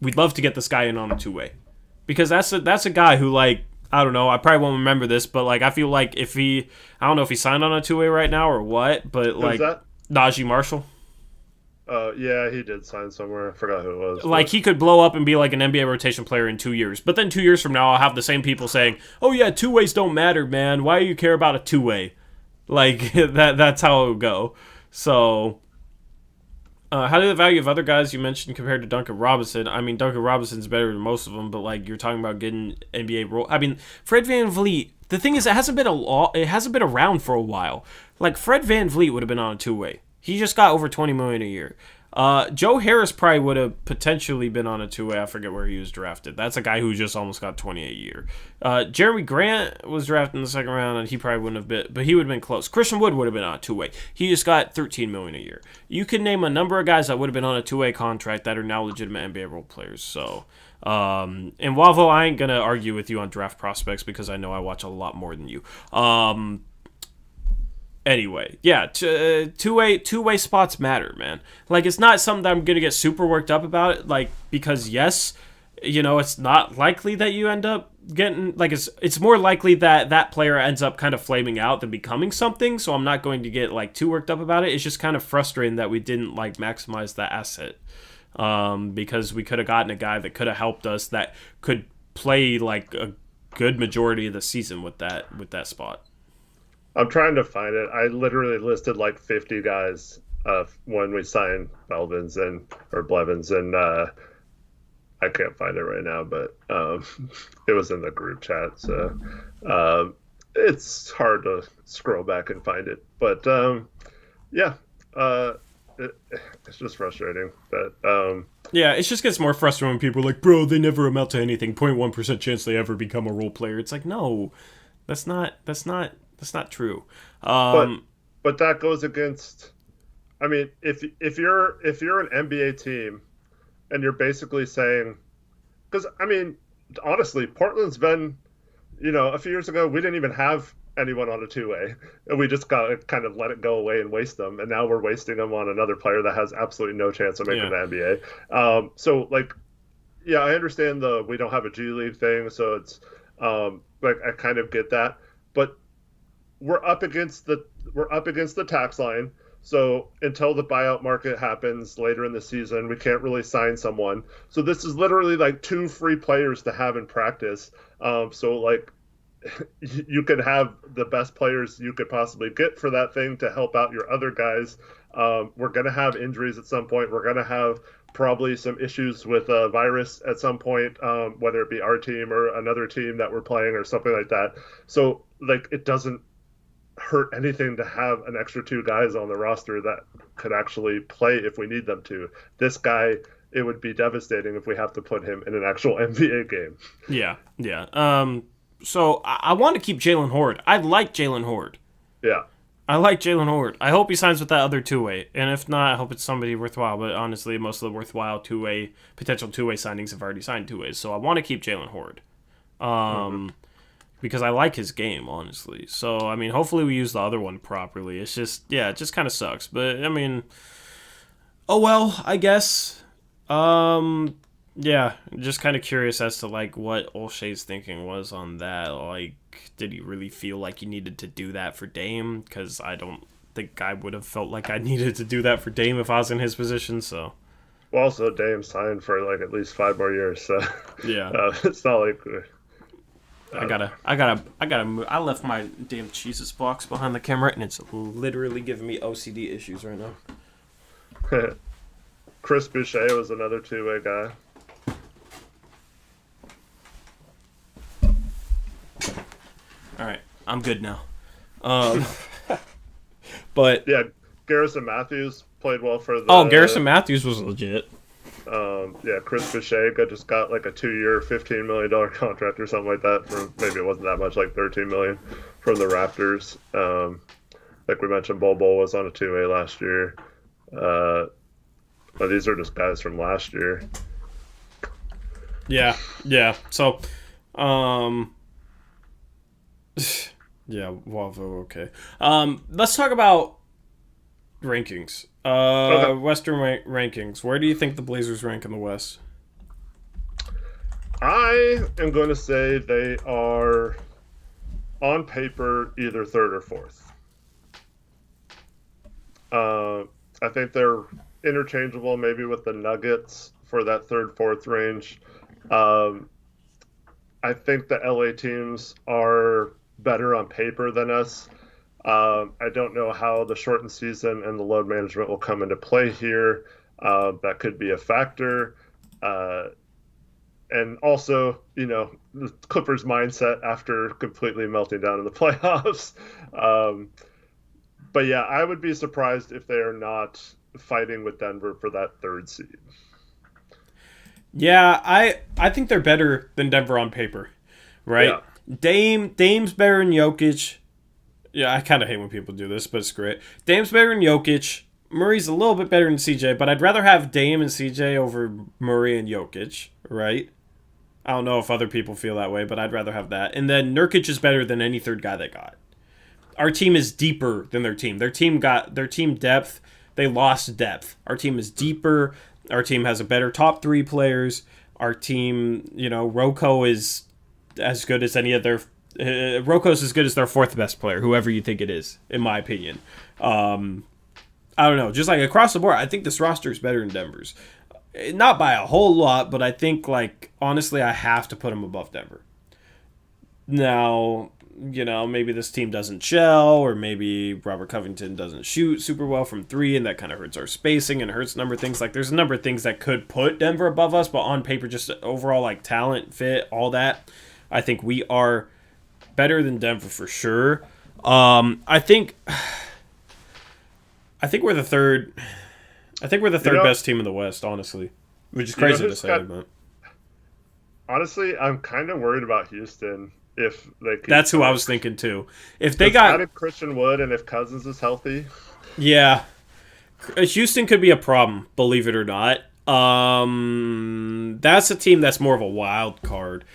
"We'd love to get this guy in on a two-way," because that's a guy who, like, I don't know, I probably won't remember this, but like I feel like I don't know if he signed on a two-way right now or what, but like Najee Marshall. Yeah, he did sign somewhere. I forgot who it was. Like, he could blow up and be like an NBA rotation player in 2 years. But then 2 years from now, I'll have the same people saying, "Oh yeah, two-ways don't matter, man. Why do you care about a two-way?" Like, that's how it would go. So, how do the value of other guys you mentioned compared to Duncan Robinson? I mean, Duncan Robinson's better than most of them, but like, you're talking about getting NBA role. I mean, Fred VanVleet. The thing is, it hasn't been around for a while. Like, Fred VanVleet would have been on a two-way. He just got over $20 million a year. Joe Harris probably would have potentially been on a two-way. I forget where he was drafted. That's a guy who just almost got 20 a year. Jeremy Grant was drafted in the second round, and he probably wouldn't have been, but he would have been close. Christian Wood would have been on a two-way. He just got $13 million a year. You can name a number of guys that would have been on a two-way contract that are now legitimate NBA role players. So, and Wavo, I ain't gonna argue with you on draft prospects because I know I watch a lot more than you. Anyway, yeah, two-way spots matter, man. Like, it's not something that I'm gonna get super worked up about, like, because yes, it's not likely that you end up getting, like, it's more likely that that player ends up kind of flaming out than becoming something. So I'm not going to get like too worked up about it. It's just kind of frustrating that we didn't like maximize that asset, because we could have gotten a guy that could have helped us that could play like a good majority of the season with that spot. I'm trying to find it. I literally listed like 50 guys when we signed Blevins, and I can't find it right now, but it was in the group chat, so it's hard to scroll back and find it. But yeah, it's just frustrating that. Yeah, it just gets more frustrating when people are like, bro, they never amount to anything. 0.1% chance they ever become a role player. It's like, no, that's not true. But that goes against. I mean, if you're an NBA team, and you're basically saying, because I mean, honestly, Portland's been, a few years ago we didn't even have anyone on a two-way, and we just got kind of let it go away and waste them, and now we're wasting them on another player that has absolutely no chance of making the NBA. So like, yeah, I understand we don't have a G League thing, so it's like I kind of get that, but we're up against the tax line. So until the buyout market happens later in the season, we can't really sign someone. So this is literally like 2 free players to have in practice. So like you could have the best players you could possibly get for that thing to help out your other guys. We're going to have injuries at some point. We're going to have probably some issues with a virus at some point, whether it be our team or another team that we're playing or something like that. So like it doesn't hurt anything to have an extra 2 guys on the roster that could actually play if we need them to. This guy, it would be devastating if we have to put him in an actual NBA game. Yeah. So I want to keep Jalen Horde. I like Jalen Horde. Yeah. I like Jalen Horde. I hope he signs with that other two-way. And if not, I hope it's somebody worthwhile. But honestly, most of the worthwhile potential two-way signings have already signed two-ways. So I want to keep Jalen Horde. Because I like his game, honestly. So, I mean, hopefully we use the other one properly. It's just, yeah, it just kind of sucks. But, I mean, oh well, I guess. Yeah, just kind of curious as to, like, what Olshay's thinking was on that. Like, did he really feel like he needed to do that for Dame? Because I don't think I would have felt like I needed to do that for Dame if I was in his position, so. Well, also, Dame signed for, like, at least 5 more years, so. Yeah. It's not like... I gotta move. I left my damn Jesus box behind the camera, and it's literally giving me OCD issues right now. Chris Boucher was another two-way guy. All right, I'm good now. But yeah, Garrison Matthews played well for the. Oh, Garrison Matthews was legit. Yeah, Chris Boucher just got like a 2-year, $15 million contract or something like that. From maybe it wasn't that much, like $13 million from the Raptors. Like we mentioned, Bol was on a two-way last year. But these are just guys from last year. Yeah. So, yeah, Wavo, okay. Let's talk about rankings. Okay. Western rankings. Where do you think the Blazers rank in the West? I am going to say they are, on paper, either third or fourth. I think they're interchangeable maybe with the Nuggets for that third, fourth range. I think the LA teams are better on paper than us. I don't know how the shortened season and the load management will come into play here. That could be a factor. And also, the Clippers' mindset after completely melting down in the playoffs. But yeah, I would be surprised if they are not fighting with Denver for that third seed. Yeah, I think they're better than Denver on paper, right? Yeah. Dame's better than Jokic. Yeah, I kind of hate when people do this, but it's great. Dame's better than Jokic. Murray's a little bit better than CJ, but I'd rather have Dame and CJ over Murray and Jokic, right? I don't know if other people feel that way, but I'd rather have that. And then Nurkic is better than any third guy they got. Our team is deeper than their team. Their team got their team depth. They lost depth. Our team is deeper. Our team has a better top 3 players. Our team, Rocco is as good as any of their. Rocco's as good as their 4th best player, whoever you think it is, in my opinion. I don't know. Just like across the board, I think this roster is better than Denver's. Not by a whole lot, but I think, honestly, I have to put them above Denver. Now, maybe this team doesn't gel, or maybe Robert Covington doesn't shoot super well from 3, and that kind of hurts our spacing and hurts a number of things. There's a number of things that could put Denver above us, but on paper, just overall, talent, fit, all that, I think we are better than Denver for sure. I think we're the third. I think we're the third best team in the West, honestly, which is crazy to say. But honestly, I'm kind of worried about Houston. If they that's who I was thinking too. If they got Christian Wood and if Cousins is healthy, yeah, Houston could be a problem. Believe it or not, that's a team that's more of a wild card.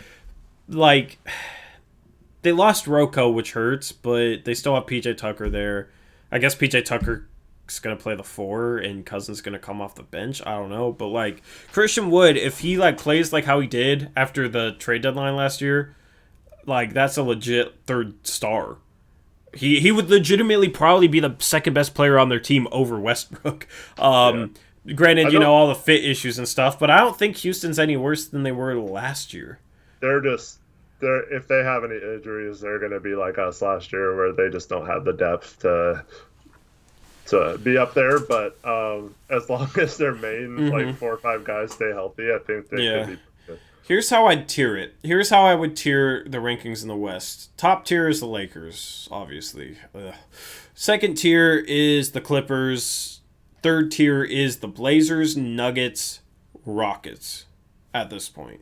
They lost Rocco, which hurts, but they still have PJ Tucker there. I guess PJ Tucker is going to play the 4 and Cousins going to come off the bench. I don't know. But, Christian Wood, if he, plays how he did after the trade deadline last year, that's a legit 3rd star. He would legitimately probably be the 2nd best player on their team over Westbrook. Granted, all the fit issues and stuff, but I don't think Houston's any worse than they were last year. If they have any injuries, they're going to be like us last year, where they just don't have the depth to be up there. But as long as their main 4 or 5 guys stay healthy, I think they could be good. Here's how I'd tier it. Here's how I would tier the rankings in the West. Top tier is the Lakers, obviously. Ugh. 2nd tier is the Clippers. 3rd tier is the Blazers, Nuggets, Rockets at this point.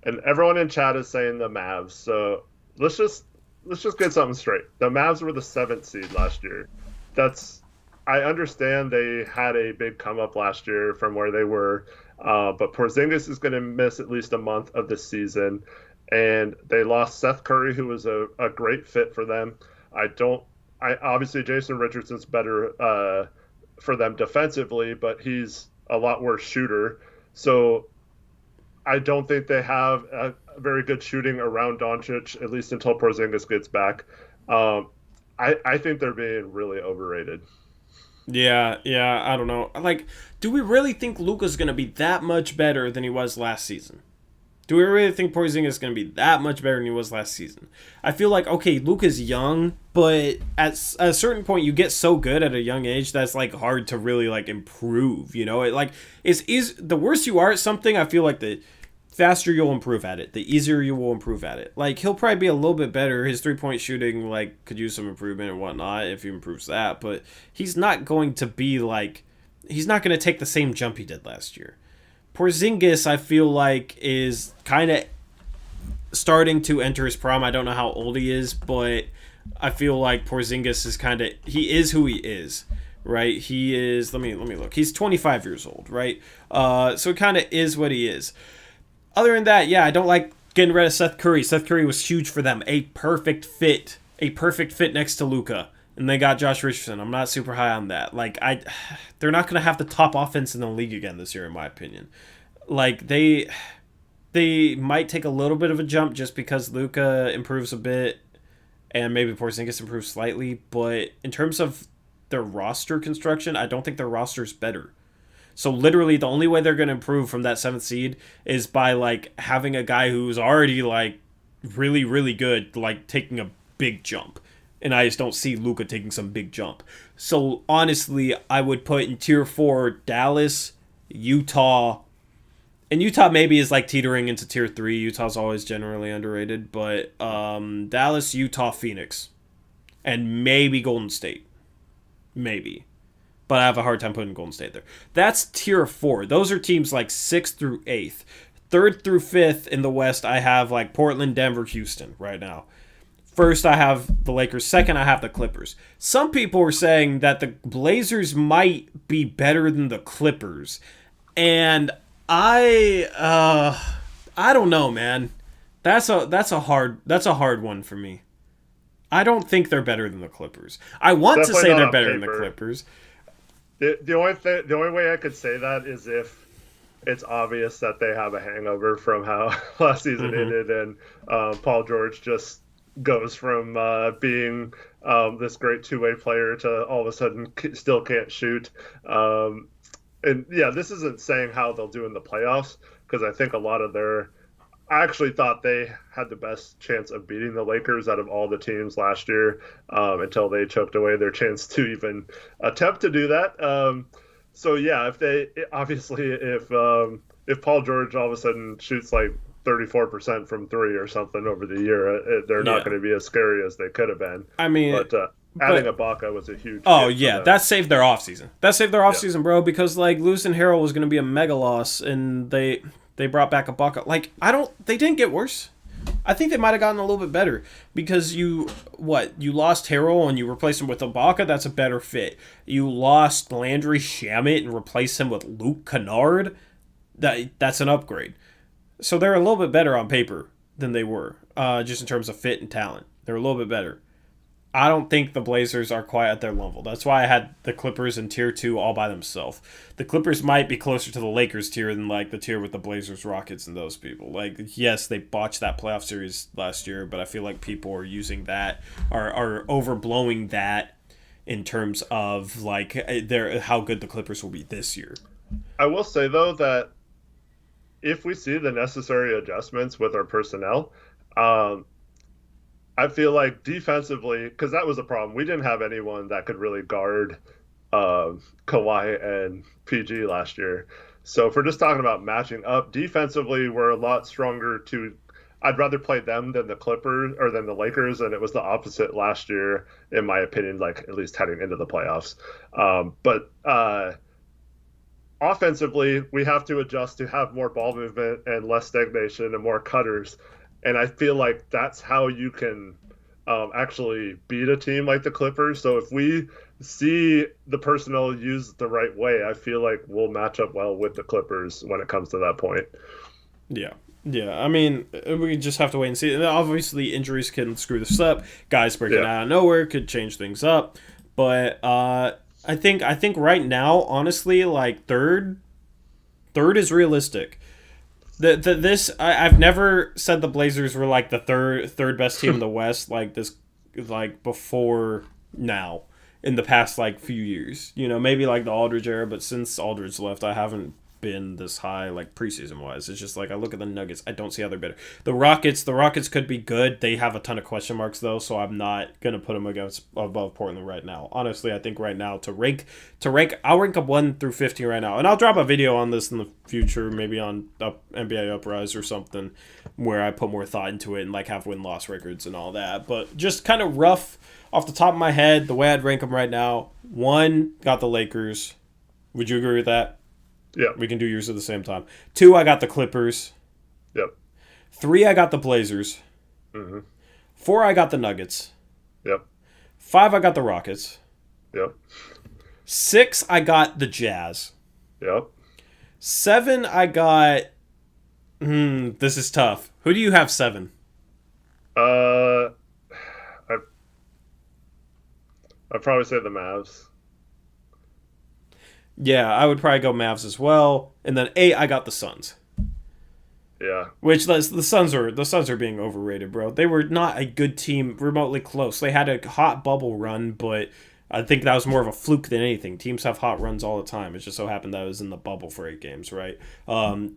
And everyone in chat is saying the Mavs. So let's just get something straight. The Mavs were the 7th seed last year. I understand they had a big come up last year from where they were, but Porzingis is going to miss at least a month of the season, and they lost Seth Curry, who was a great fit for them. Obviously Jason Richardson's better for them defensively, but he's a lot worse shooter. So I don't think they have a very good shooting around Doncic, at least until Porzingis gets back. I think they're being really overrated. Yeah, I don't know. Do we really think Luka's going to be that much better than he was last season? Do we really think Porzingis is going to be that much better than he was last season? I feel okay, Luka's young, but at a certain point you get so good at a young age that's hard to really improve, is the worse you are at something, I feel the faster you'll improve at it, the easier you will improve at it. He'll probably be a little bit better. His 3-point shooting could use some improvement and whatnot if he improves that, but he's not going to be he's not going to take the same jump he did last year. Porzingis, I feel is kind of starting to enter his prime. I don't know how old he is, but I feel Porzingis is he is who he is, right? He is, let me look. He's 25 years old, right? So it kind of is what he is. Other than that, yeah, I don't like getting rid of Seth Curry. Seth Curry was huge for them. A perfect fit next to Luka. And they got Josh Richardson. I'm not super high on that. They're not going to have the top offense in the league again this year, in my opinion. They might take a little bit of a jump just because Luka improves a bit and maybe Porzingis improves slightly. But in terms of their roster construction, I don't think their roster is better. So literally the only way they're going to improve from that 7th seed is by having a guy who's already really, really good, taking a big jump. And I just don't see Luka taking some big jump. So honestly, I would put in tier 4 Dallas, Utah, and Utah maybe is teetering into tier 3. Utah's always generally underrated, but Dallas, Utah, Phoenix, and maybe Golden State. Maybe. but I have a hard time putting Golden State there. That's tier 4. Those are teams like 6th through 8th. 3rd through 5th in the West, I have like Portland, Denver, Houston right now. First, I have the Lakers. Second, I have the Clippers. Some people are saying that the Blazers might be better than the Clippers, and I don't know, man. That's a hard one for me. I don't think they're better than the Clippers. I want Definitely to say not they're on better than the paper. Clippers. The only way I could say that is if it's obvious that they have a hangover from how last season ended, and Paul George just goes from being this great two-way player to all of a sudden still can't shoot. And yeah, this isn't saying how they'll do in the playoffs, because I think a lot of I actually thought they had the best chance of beating the Lakers out of all the teams last year, until they choked away their chance to even attempt to do that. So yeah, if Paul George all of a sudden shoots like 34% from three or something over the year, they're not going to be as scary as they could have been. I mean, but adding Ibaka was a huge. Oh yeah, that saved their offseason. That saved their offseason, bro. Because like losing Harrell was going to be a mega loss, and they brought back Ibaka. Like they didn't get worse. I think they might have gotten a little bit better because you lost Harrell and you replaced him with Ibaka. That's a better fit. You lost Landry Shamet and replaced him with Luke Kennard. That's an upgrade. So they're a little bit better on paper than they were, just in terms of fit and talent. They're a little bit better. I don't think the Blazers are quite at their level. That's why I had the Clippers in tier 2 all by themselves. The Clippers might be closer to the Lakers tier than like the tier with the Blazers, Rockets, and those people. Like, yes, they botched that playoff series last year, but I feel like people are using that, are overblowing that in terms of like how good the Clippers will be this year. I will say though that if we see the necessary adjustments with our personnel, I feel like defensively, because that was a problem. We didn't have anyone that could really guard Kawhi and PG last year. So if we're just talking about matching up defensively, we're a lot stronger I'd rather play them than the Clippers or than the Lakers, and it was the opposite last year, in my opinion, like at least heading into the playoffs. But offensively, we have to adjust to have more ball movement and less stagnation and more cutters. And I feel like that's how you can actually beat a team like the Clippers. So if we see the personnel used the right way, I feel like we'll match up well with the Clippers when it comes to that point. Yeah. Yeah, I mean, we just have to wait and see. Obviously, injuries can screw this up. Guys breaking out of nowhere could change things up. But I think right now, honestly, like third is realistic. I've never said the Blazers were like the third best team in the West like this, like before now in the past like few years. You know, maybe like the Aldridge era, but since Aldridge left, I haven't been this high like preseason wise. It's just like I look at the Nuggets, I don't see how they're better. The Rockets could be good. They have a ton of question marks though, so I'm not gonna put them above Portland right now. Honestly, I think right now to rank, I'll rank up 1 through 15 right now, and I'll drop a video on this in the future, maybe on NBA Uprise or something, where I put more thought into it and like have win-loss records and all that. But just kind of rough off the top of my head, the way I'd rank them right now: 1, got the Lakers. Would you agree with that? Yeah. We can do yours at the same time. 2, I got the Clippers. Yep. 3, I got the Blazers. Mm-hmm. 4, I got the Nuggets. Yep. 5, I got the Rockets. Yep. 6, I got the Jazz. Yep. 7, I got... this is tough. Who do you have 7? I'd probably say the Mavs. Yeah, I would probably go Mavs as well. And then 8, I got the Suns. Yeah. Which the Suns are being overrated, bro. They were not a good team remotely close. They had a hot bubble run, but I think that was more of a fluke than anything. Teams have hot runs all the time. It just so happened that it was in the bubble for 8 games, right?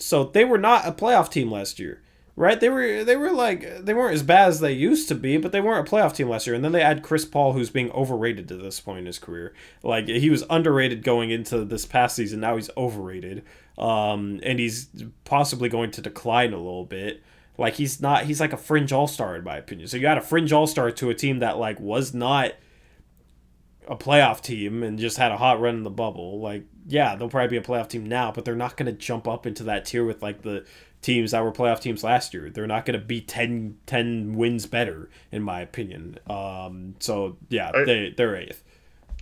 So they were not a playoff team last year. Right? They were like, they weren't as bad as they used to be, but they weren't a playoff team last year. And then they add Chris Paul, who's being overrated to this point in his career. Like, he was underrated going into this past season. Now he's overrated. And he's possibly going to decline a little bit. Like, he's like a fringe all-star in my opinion. So you add a fringe all-star to a team that like was not a playoff team and just had a hot run in the bubble, like, yeah, they'll probably be a playoff team now, but they're not going to jump up into that tier with like the teams that were playoff teams last year. They're not going to be 10 wins better, in my opinion. So yeah, they're eighth.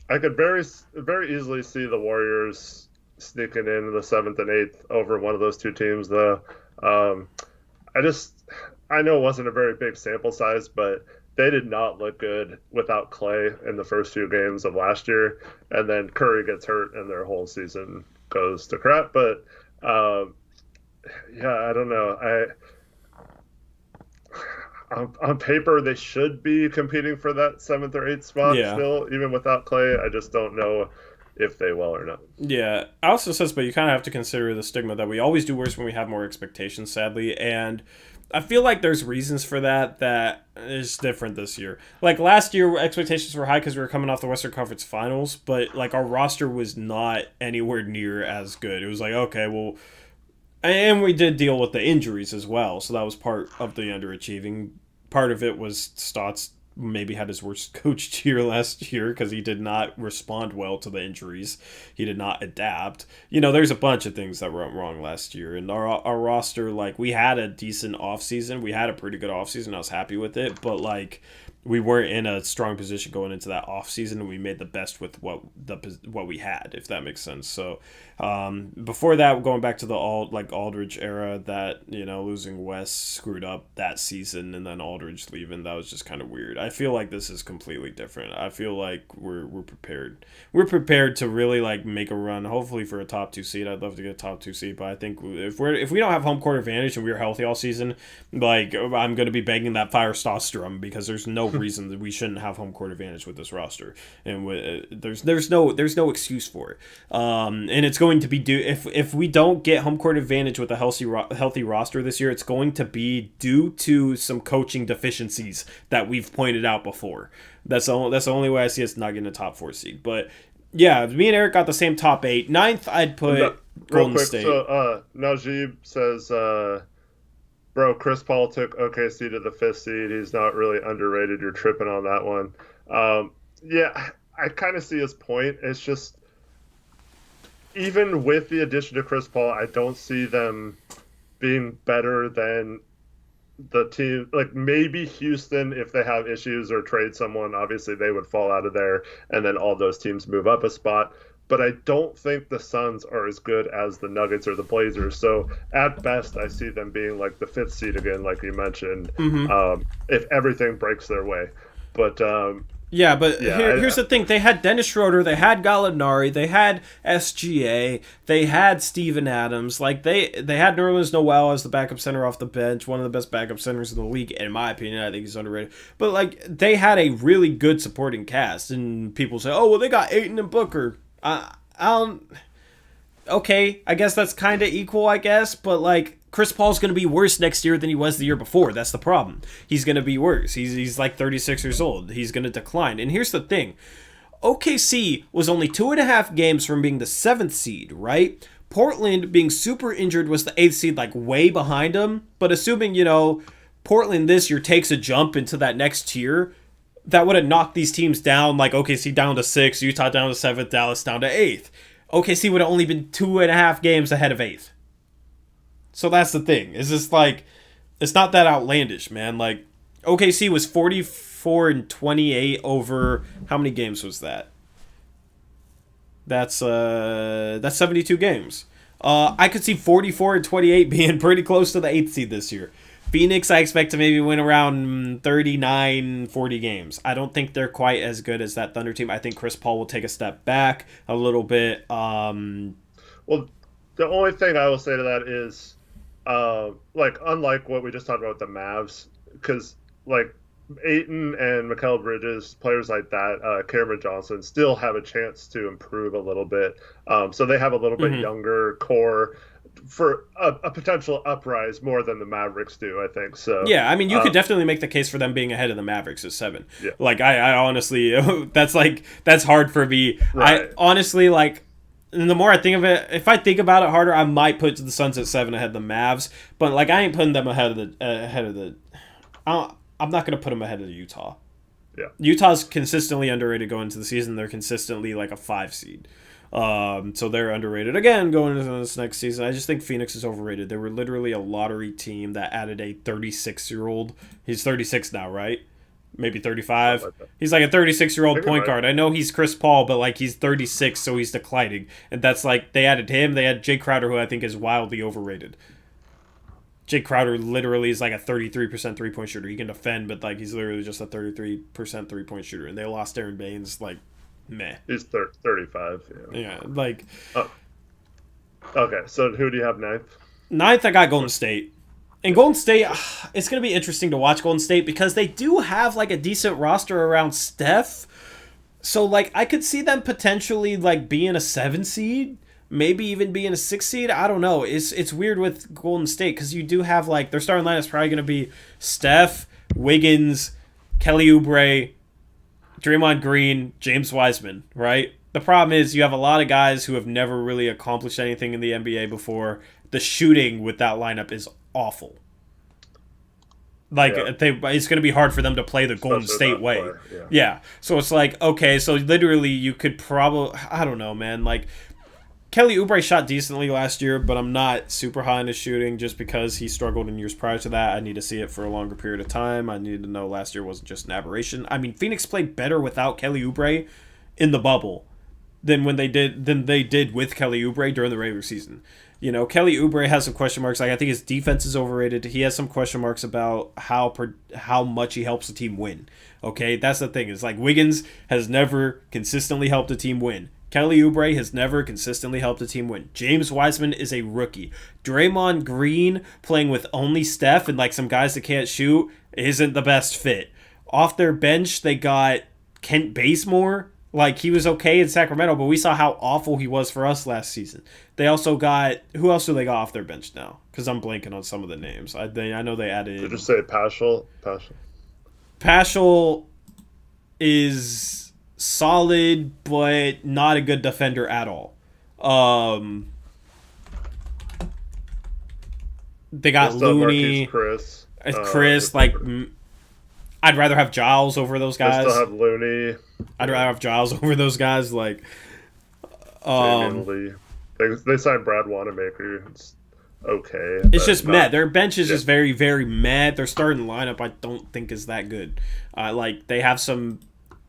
I could very easily see the Warriors sneaking in the 7th and 8th over one of those two teams, though. I know it wasn't a very big sample size, but they did not look good without Clay in the first few games of last year, and then Curry gets hurt and their whole season goes to crap. But yeah, I don't know. On paper, they should be competing for that 7th or 8th spot still, even without Clay. I just don't know if they will or not. Yeah, I also says, but you kind of have to consider the stigma that we always do worse when we have more expectations, sadly, and I feel like there's reasons for that is different this year. Like last year, expectations were high because we were coming off the Western Conference Finals, but like our roster was not anywhere near as good. It was like, okay, well, and we did deal with the injuries as well, so that was part of the underachieving. Part of it was Stotts maybe had his worst coached year last year because he did not respond well to the injuries. He did not adapt. You know, there's a bunch of things that went wrong last year. And our roster, like, we had a decent offseason. We had a pretty good offseason. I was happy with it. But, like, we weren't in a strong position going into that offseason, and we made the best with what we had, if that makes sense. So before that, going back to the Aldridge era, that, you know, losing Wes screwed up that season, and then Aldridge leaving, that was just kind of weird. I feel like this is completely different. I feel like we're prepared. We're prepared to really like make a run, hopefully for a top 2 seed. I'd love to get a top 2 seed, but I think if we don't have home court advantage and we're healthy all season, like I'm going to be banging that fire Stotts drum because there's no reason that we shouldn't have home court advantage with this roster, and there's no excuse for it. And it's going to be if we don't get home court advantage with a healthy roster this year, it's going to be due to some coaching deficiencies that we've pointed out before. That's the only way I see us not getting a top 4 seed. But yeah, me and Eric got the same top 8. 9th, I'd put Golden State. So Najib says, bro, Chris Paul took OKC to the 5th seed. He's not really underrated. You're tripping on that one. Yeah, I kind of see his point. It's just, even with the addition to Chris Paul, I don't see them being better than the team. Like maybe Houston, if they have issues or trade someone, obviously they would fall out of there, and then all those teams move up a spot. But I don't think the Suns are as good as the Nuggets or the Blazers. So at best, I see them being like the 5th seed again, like you mentioned, if everything breaks their way. But here's the thing. They had Dennis Schroeder, they had Gallinari, they had SGA, they had Steven Adams. Like they had Nerlens Noel as the backup center off the bench, one of the best backup centers in the league, in my opinion. I think he's underrated. But like they had a really good supporting cast, and people say, oh well, they got Ayton and Booker. Okay, I guess that's kind of equal, I guess, but like Chris Paul's going to be worse next year than he was the year before. That's the problem. He's going to be worse. He's like 36 years old. He's going to decline. And here's the thing. OKC was only 2.5 games from being the 7th seed, right? Portland, being super injured, was the 8th seed, like way behind him. But assuming, you know, Portland this year takes a jump into that next tier, that would have knocked these teams down, like OKC down to 6th, Utah down to 7th, Dallas down to 8th. OKC would have only been 2.5 games ahead of 8th. So that's the thing. It's just like, it's not that outlandish, man. Like, OKC was 44-28 over, how many games was that? That's 72 games. I could see 44-28 being pretty close to the 8th seed this year. Phoenix, I expect to maybe win around 39, 40 games. I don't think they're quite as good as that Thunder team. I think Chris Paul will take a step back a little bit. Well, the only thing I will say to that is, like, unlike what we just talked about with the Mavs, because, like, Ayton and Mikal Bridges, players like that, Cameron Johnson, still have a chance to improve a little bit. So they have a little bit younger core for a potential uprise more than the Mavericks do, I think. So yeah, I mean, you could definitely make the case for them being ahead of the Mavericks at 7. Yeah. Like, I honestly, that's hard for me. Right. I honestly, like, and the more I think of it, if I think about it harder, I might put the Suns at 7 ahead of the Mavs. But like, I ain't putting them ahead of the. I'm not gonna put them ahead of the Utah. Yeah. Utah's consistently underrated going into the season. They're consistently like a 5 seed. So they're underrated again going into this next season. I just think Phoenix is overrated. They were literally a lottery team that added a 36-year-old. He's 36 now, right? Maybe 35. Like he's like a 36-year-old point guard. I know he's Chris Paul, but like he's 36, so he's declining. And that's like they added him. They had Jay Crowder, who I think is wildly overrated. Jay Crowder literally is like a 33% three-point shooter. He can defend, but like he's literally just a 33% three-point shooter. And they lost Aaron Baines, like, meh. He's 35. Yeah, like. Okay, so who do you have ninth? Ninth, I got Golden State. And Golden State, it's going to be interesting to watch Golden State because they do have like a decent roster around Steph. So like I could see them potentially like being a 7 seed, maybe even being a 6 seed. I don't know. It's weird with Golden State because you do have like their starting line is probably going to be Steph, Wiggins, Kelly Oubre, Draymond Green, James Wiseman, right? The problem is you have a lot of guys who have never really accomplished anything in the NBA before. The shooting with that lineup is awful. Like, it's going to be hard for them to play the Golden State way. Yeah. So it's like, okay, so literally you could probably, I don't know, man. Like, Kelly Oubre shot decently last year, but I'm not super high on his shooting just because he struggled in years prior to that. I need to see it for a longer period of time. I need to know last year wasn't just an aberration. I mean, Phoenix played better without Kelly Oubre in the bubble than they did with Kelly Oubre during the regular season. You know, Kelly Oubre has some question marks. Like I think his defense is overrated. He has some question marks about how much he helps the team win. Okay, that's the thing. It's like Wiggins has never consistently helped a team win. Kelly Oubre has never consistently helped a team win. James Wiseman is a rookie. Draymond Green playing with only Steph and like some guys that can't shoot isn't the best fit. Off their bench, they got Kent Bazemore. Like, he was okay in Sacramento, but we saw how awful he was for us last season. They also got... Who else do they got off their bench now? Because I'm blanking on some of the names. I know they added... Did you say Paschal? Paschal is solid, but not a good defender at all. They got Looney. Chris. I'd rather have Giles over those guys. They still have Looney. I'd rather have Giles over those guys. Like, Lee. They signed Brad Wanamaker. It's okay. It's just meh. Their bench is just very, very meh. Their starting lineup, I don't think, is that good. Like, they have some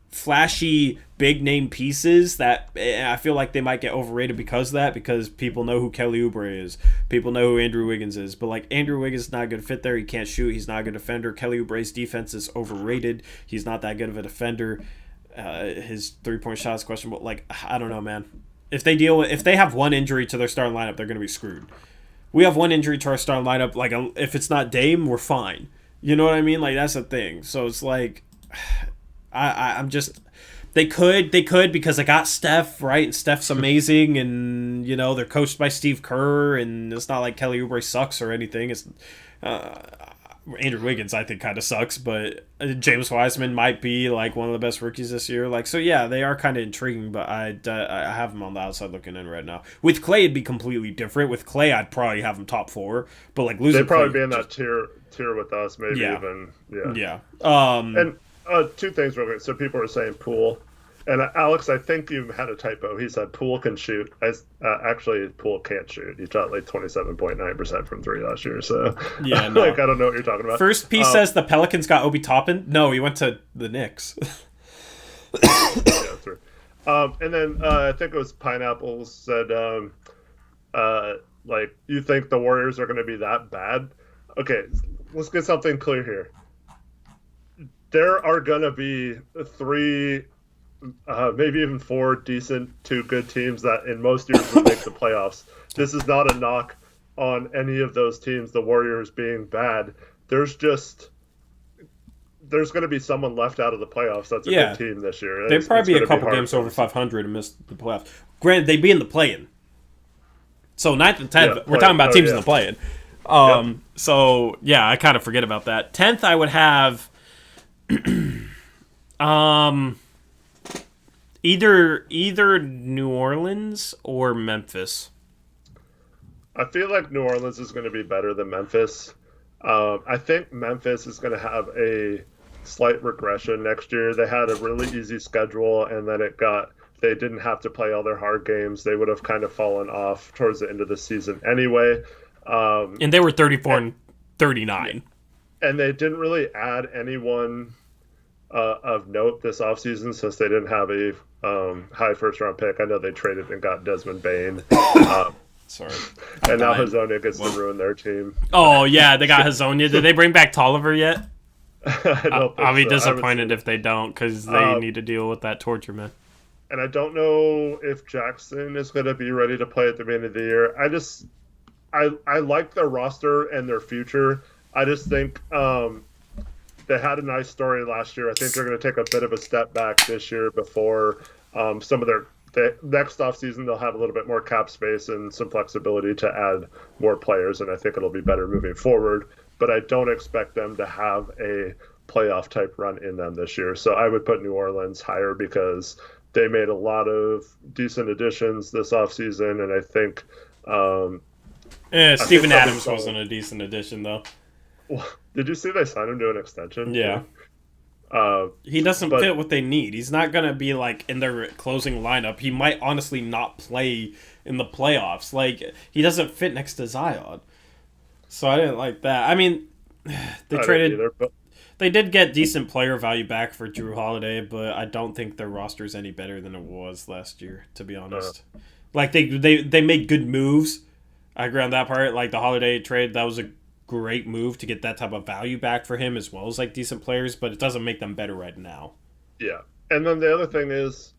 flashy, big-name pieces that I feel like they might get overrated because of that, because people know who Kelly Oubre is. People know who Andrew Wiggins is. But, like, Andrew Wiggins is not a good fit there. He can't shoot. He's not a good defender. Kelly Oubre's defense is overrated. He's not that good of a defender. His three-point shot is questionable. Like, I don't know, man. If they have one injury to their starting lineup, they're going to be screwed. We have one injury to our starting lineup. Like, if it's not Dame, we're fine. You know what I mean? Like, that's the thing. So it's like... I'm just they could because they got Steph, right? And Steph's amazing, and you know they're coached by Steve Kerr, and it's not like Kelly Oubre sucks or anything. It's Andrew Wiggins, I think, kind of sucks, but James Wiseman might be like one of the best rookies this year. Like, so yeah, they are kind of intriguing, but I have them on the outside looking in right now. With Clay, it'd be completely different. With Clay, I'd probably have him top 4, but like losing, they'd probably Clay, be in that tier with us, maybe even. And two things real quick. So people are saying Poole. And Alex, I think you had a typo. He said Poole can shoot. Actually, Poole can't shoot. He shot like 27.9% from 3 last year. So, yeah, no. Like, I don't know what you're talking about. First piece says the Pelicans got Obi Toppin. No, he went to the Knicks. Yeah, that's right. And then I think it was Pineapple said, like, you think the Warriors are going to be that bad? Okay, let's get something clear here. There are going to be 3, maybe even 4 decent to good teams that in most years will make the playoffs. This is not a knock on any of those teams, the Warriors being bad. There's going to be someone left out of the playoffs that's a good team this year. They'd probably be a couple games over 500 and miss the playoffs. Granted, they'd be in the play-in. So 9th and 10th, we're talking about teams in the play-in. So, yeah, I kind of forget about that. 10th, I would have... either New Orleans or Memphis. I feel like New Orleans is going to be better than Memphis. I think Memphis is going to have a slight regression next year. They had a really easy schedule, and then they didn't have to play all their hard games. They would have kind of fallen off towards the end of the season anyway. And they were 34 and 39. And they didn't really add anyone of note this offseason since they didn't have a high first-round pick. I know they traded and got Desmond Bain. Sorry. And now Hazonia gets to ruin their team. Oh, yeah, they got Hazonia. Did they bring back Tolliver yet? I'll be disappointed if they don't, because they need to deal with that torture, man. And I don't know if Jackson is going to be ready to play at the beginning of the year. I like their roster and their future. I just think they had a nice story last year. I think they're going to take a bit of a step back this year before some of the next offseason they'll have a little bit more cap space and some flexibility to add more players, and I think it'll be better moving forward. But I don't expect them to have a playoff type run in them this year. So I would put New Orleans higher because they made a lot of decent additions this offseason, and I think Steven Adams wasn't a decent addition, though. Well, did you see they signed him to an extension? Yeah. He doesn't fit what they need. He's not going to be, like, in their closing lineup. He might honestly not play in the playoffs. Like, he doesn't fit next to Zion. So I didn't like that. I mean, they traded... Either, but... They did get decent player value back for Drew Holiday, but I don't think their roster is any better than it was last year, to be honest. Like, they made good moves. I agree on that part. Like, the Holiday trade, that was a great move to get that type of value back for him, as well as, like, decent players, but it doesn't make them better right now. Yeah. And then the other thing is,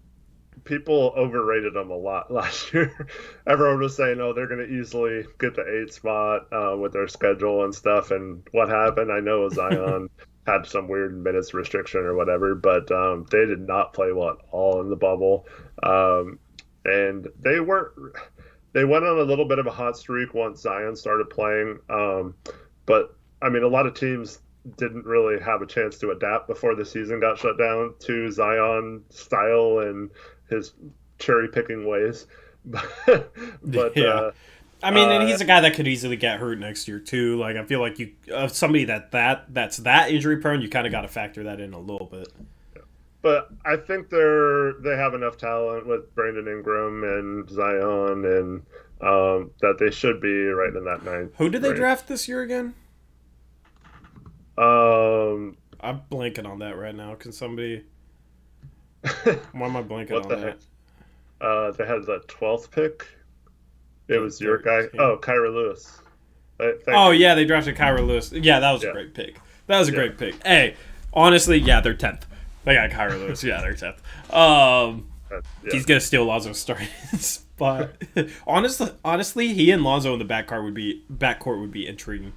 people overrated them a lot last year. Everyone was saying, oh, they're going to easily get the 8th spot with their schedule and stuff. And what happened? I know Zion had some weird minutes restriction or whatever, but they did not play well at all in the bubble. And they went on a little bit of a hot streak once Zion started playing. But, I mean, a lot of teams didn't really have a chance to adapt before the season got shut down to Zion style and his cherry-picking ways. but yeah. I mean, and he's a guy that could easily get hurt next year, too. Like, I feel like somebody that's that injury-prone, you kind of got to factor that in a little bit. But I think they have enough talent with Brandon Ingram and Zion and that they should be right in that 9th. Who did they draft this year again? I'm blanking on that right now. Can somebody... Why am I blanking on that? They had the 12th pick. It was your guy. Oh, Kyra Lewis. Yeah, they drafted Kyra Lewis. Yeah, that was a great pick. That was a great pick. Hey, honestly, yeah, they're 10th. They got Kyra Lewis. Yeah, they're 10th. He's going to steal Lonzo's starting spot. Honestly, he and Lonzo in the backcourt would be intriguing.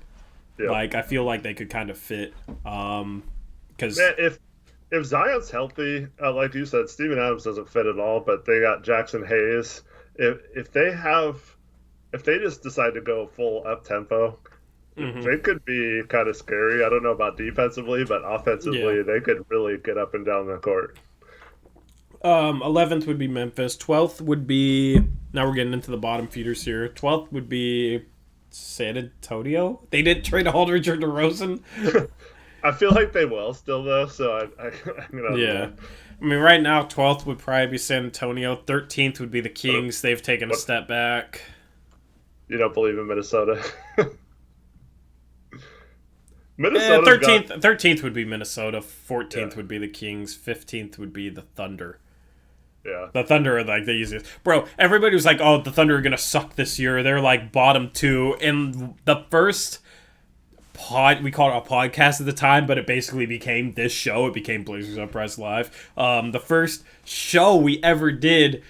Yeah. Like, I feel like they could kind of fit. Because if Zion's healthy, like you said, Steven Adams doesn't fit at all, but they got Jackson Hayes. If they just decide to go full up tempo, they could be kind of scary. I don't know about defensively, but offensively, they could really get up and down the court. 11th would be Memphis. 12th would be... Now we're getting into the bottom feeders here. 12th would be San Antonio. They didn't trade Aldridge or DeRozan. I feel like they will still, though, so I'm going to... Yeah. I mean, right now, 12th would probably be San Antonio. 13th would be the Kings. They've taken a step back. You don't believe in Minnesota? 13th would be Minnesota. 14th would be the Kings. 15th would be the Thunder. Yeah. The Thunder are like the easiest. Bro, everybody was like, oh, the Thunder are going to suck this year. They're like bottom 2. And the first we called it a podcast at the time, but it basically became this show. It became Blazers Uprise Live. The first show we ever did,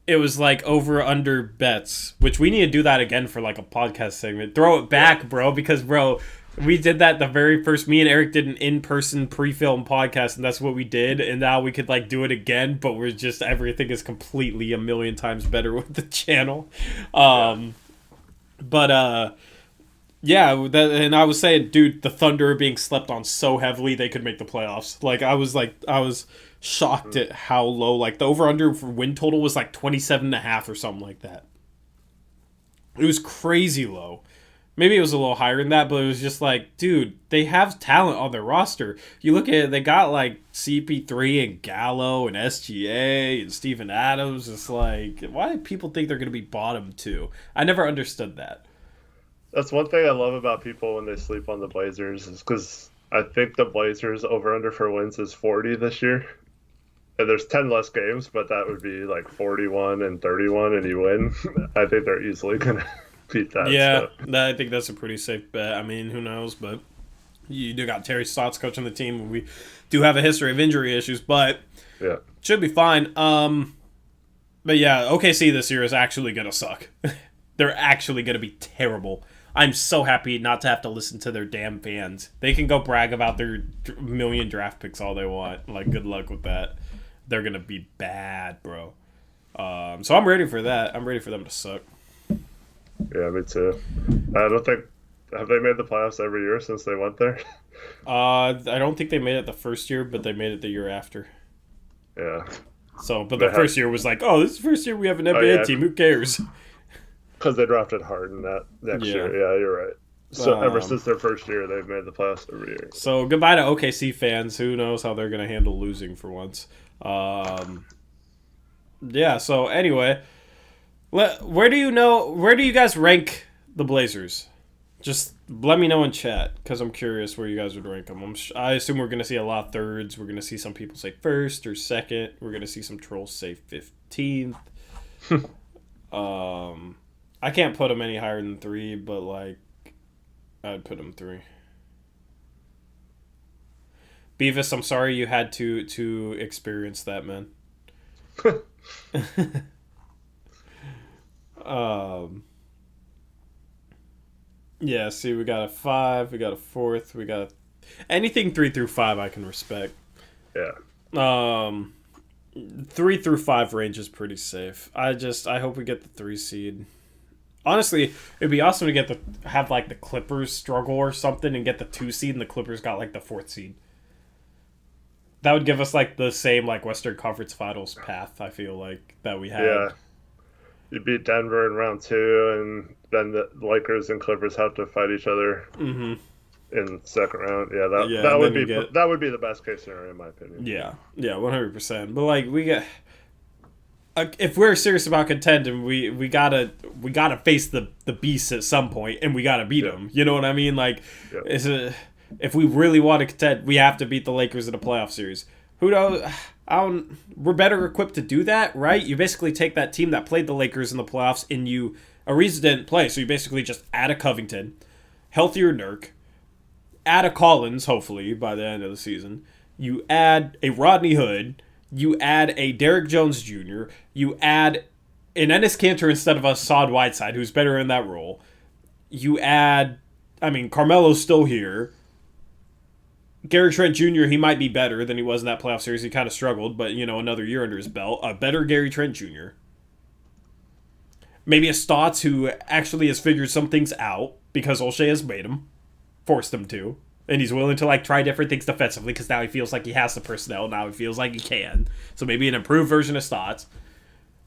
it was like over-under bets, which we need to do that again for like a podcast segment. Throw it back, bro, because, bro, we did that the very first. Me and Eric did an in-person pre-film podcast, and that's what we did. And now we could like do it again, but we're just everything is completely a million times better with the channel. Yeah, and I was saying, dude, the Thunder are being slept on so heavily they could make the playoffs. Like I was shocked at how low. Like the over/under for win total was like 27.5 or something like that. It was crazy low. Maybe it was a little higher than that, but it was just like, dude, they have talent on their roster. You look at it, they got like CP3 and Gallo and SGA and Steven Adams. It's like, why do people think they're going to be bottom 2? I never understood that. That's one thing I love about people when they sleep on the Blazers is because I think the Blazers over-under for wins is 40 this year. And there's 10 less games, but that would be like 41 and 31 and you win. I think they're easily going to beat that. Yeah, I think that's a pretty safe bet. I mean, who knows, but you do got Terry Stotts coaching the team, and we do have a history of injury issues, but yeah, should be fine. But yeah, OKC this year is actually going to suck. They're actually going to be terrible. I'm so happy not to have to listen to their damn fans. They can go brag about their million draft picks all they want. Like, good luck with that. They're going to be bad, bro. So I'm ready for that. I'm ready for them to suck. Yeah, me too. I don't think... Have they made the playoffs every year since they went there? I don't think they made it the first year, but they made it the year after. Yeah. So, but the first year was like, oh, this is the first year we have an NBA team. Who cares? Because they drafted Harden that next year. Yeah, you're right. So ever since their first year, they've made the playoffs every year. So goodbye to OKC fans. Who knows how they're going to handle losing for once. Yeah, so anyway, where do you guys rank the Blazers? Just let me know in chat, because I'm curious where you guys would rank them. I assume we're going to see a lot of thirds. We're going to see some people say first or second. We're going to see some trolls say 15th. I can't put them any higher than 3, but, like, I'd put them 3. Beavis, I'm sorry you had to experience that, man. Yeah, see, we got a 5, we got a 4th, we got anything 3 through 5 I can respect. Yeah. 3 through 5 range is pretty safe. I hope we get the 3 seed. Honestly, it'd be awesome to have like the Clippers struggle or something and get the 2 seed, and the Clippers got like the 4th seed. That would give us like the same like Western Conference Finals path, I feel like, that we had. Yeah. You beat Denver in round 2, and then the Lakers and Clippers have to fight each other in the second round. Yeah, that would be the best case scenario in my opinion. Yeah, 100%. But like we get, if we're serious about contending, we gotta face the beasts at some point, and we gotta beat them. You know what I mean? Like, if we really want to contend, we have to beat the Lakers in a playoff series. Who knows? We're better equipped to do that, right? You basically take that team that played the Lakers in the playoffs, and Ariza didn't play, so you basically just add a Covington, healthier Nurk, add a Collins, hopefully, by the end of the season. You add a Rodney Hood, you add a Derrick Jones Jr., you add an Enes Kanter instead of a Assad Whiteside, who's better in that role. You add, Carmelo's still here. Gary Trent Jr., he might be better than he was in that playoff series. He kind of struggled, but, another year under his belt. A better Gary Trent Jr. Maybe a Stotts who actually has figured some things out because Olshey has made him, forced him to. And he's willing to, like, try different things defensively because now he feels like he has the personnel. Now he feels like he can. So maybe an improved version of Stotts.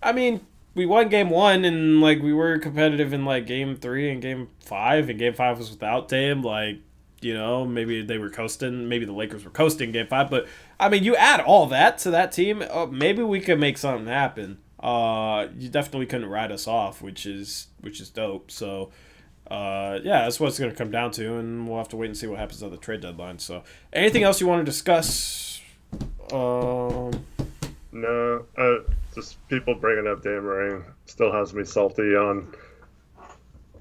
We won Game 1, and, like, we were competitive in, like, Game 3 and Game 5. And Game 5 was without Dame, like... maybe they were coasting. Maybe the Lakers were coasting Game 5. But, you add all that to that team, maybe we could make something happen. You definitely couldn't write us off, which is dope. So, that's what it's going to come down to, and we'll have to wait and see what happens on the trade deadline. So, anything else you want to discuss? No. Just people bringing up Dame still has me salty on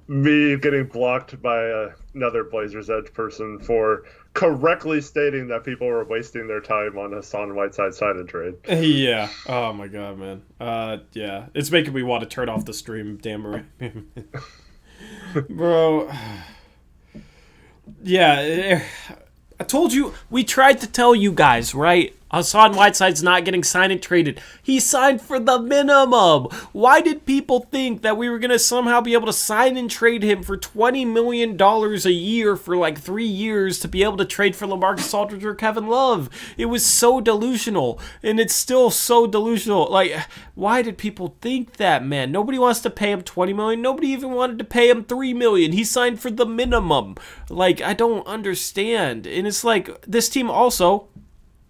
me getting blocked by another Blazers Edge person for correctly stating that people were wasting their time on Hassan Whiteside sign-and trade. Yeah. Oh my god, man. Yeah. It's making me want to turn off the stream, damn. Bro. Yeah. I told you, we tried to tell you guys, right? Hassan Whiteside's not getting signed and traded. He signed for the minimum. Why did people think that we were going to somehow be able to sign and trade him for $20 million a year for like 3 years to be able to trade for LaMarcus Aldridge or Kevin Love? It was so delusional, and it's still so delusional. Like, why did people think that, man? Nobody wants to pay him $20 million. Nobody even wanted to pay him $3 million. He signed for the minimum. Like, I don't understand. And it's like, this team also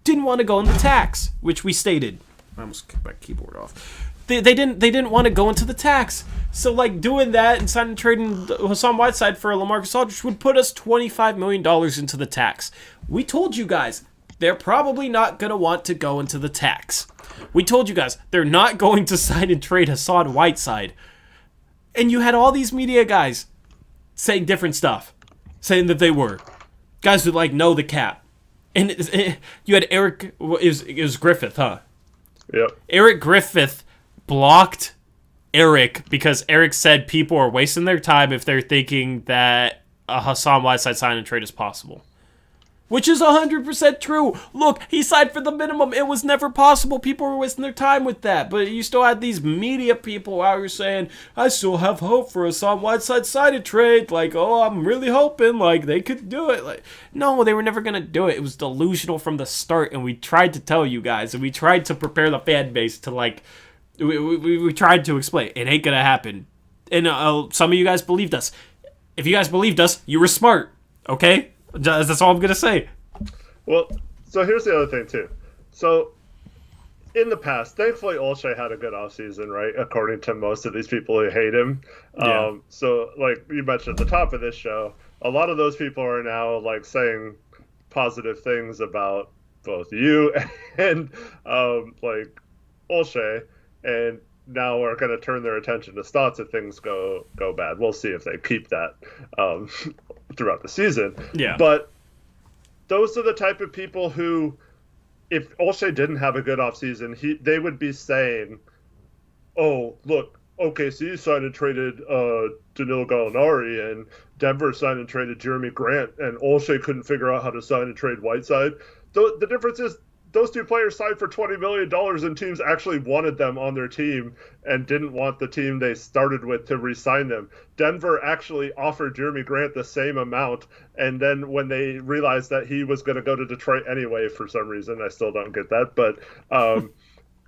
didn't want to go in the tax, which we stated. I almost kicked my keyboard off. They didn't want to go into the tax. So like doing that and signing and trading Hassan Whiteside for LaMarcus Aldridge would put us $25 million into the tax. We told you guys they're probably not going to want to go into the tax. We told you guys they're not going to sign and trade Hassan Whiteside. And you had all these media guys saying different stuff, saying that they were. Guys who like know the cap. And you had Eric, it was Griffith, huh? Yep. Eric Griffith blocked Eric because Eric said people are wasting their time if they're thinking that a Hassan Whiteside sign and trade is possible. Which is 100% true. Look, he signed for the minimum. It was never possible. People were wasting their time with that. But you still had these media people out here saying, I still have hope for a Hassan Whiteside sign and trade. Like, oh, I'm really hoping like they could do it. Like, no, they were never going to do it. It was delusional from the start. And we tried to tell you guys. And we tried to prepare the fan base to like, we tried to explain. It ain't going to happen. And some of you guys believed us. If you guys believed us, you were smart. Okay? That's all I'm going to say. Well, so here's the other thing, too. So, in the past, thankfully, Olshey had a good offseason, right? According to most of these people who hate him. Yeah. So, like you mentioned at the top of this show, a lot of those people are now, like, saying positive things about both you and, like, Olshey. And now are going to turn their attention to Stotts if things go bad. We'll see if they keep that throughout the season. Yeah. But those are the type of people who, if Olshey didn't have a good offseason, they would be saying, oh, look, OKC signed and traded Danilo Gallinari, and Denver signed and traded Jeremy Grant, and Olshey couldn't figure out how to sign and trade Whiteside. The difference is those two players signed for $20 million, and teams actually wanted them on their team and didn't want the team they started with to re-sign them. Denver actually offered Jeremy Grant the same amount, and then when they realized that he was going to go to Detroit anyway for some reason, I still don't get that, but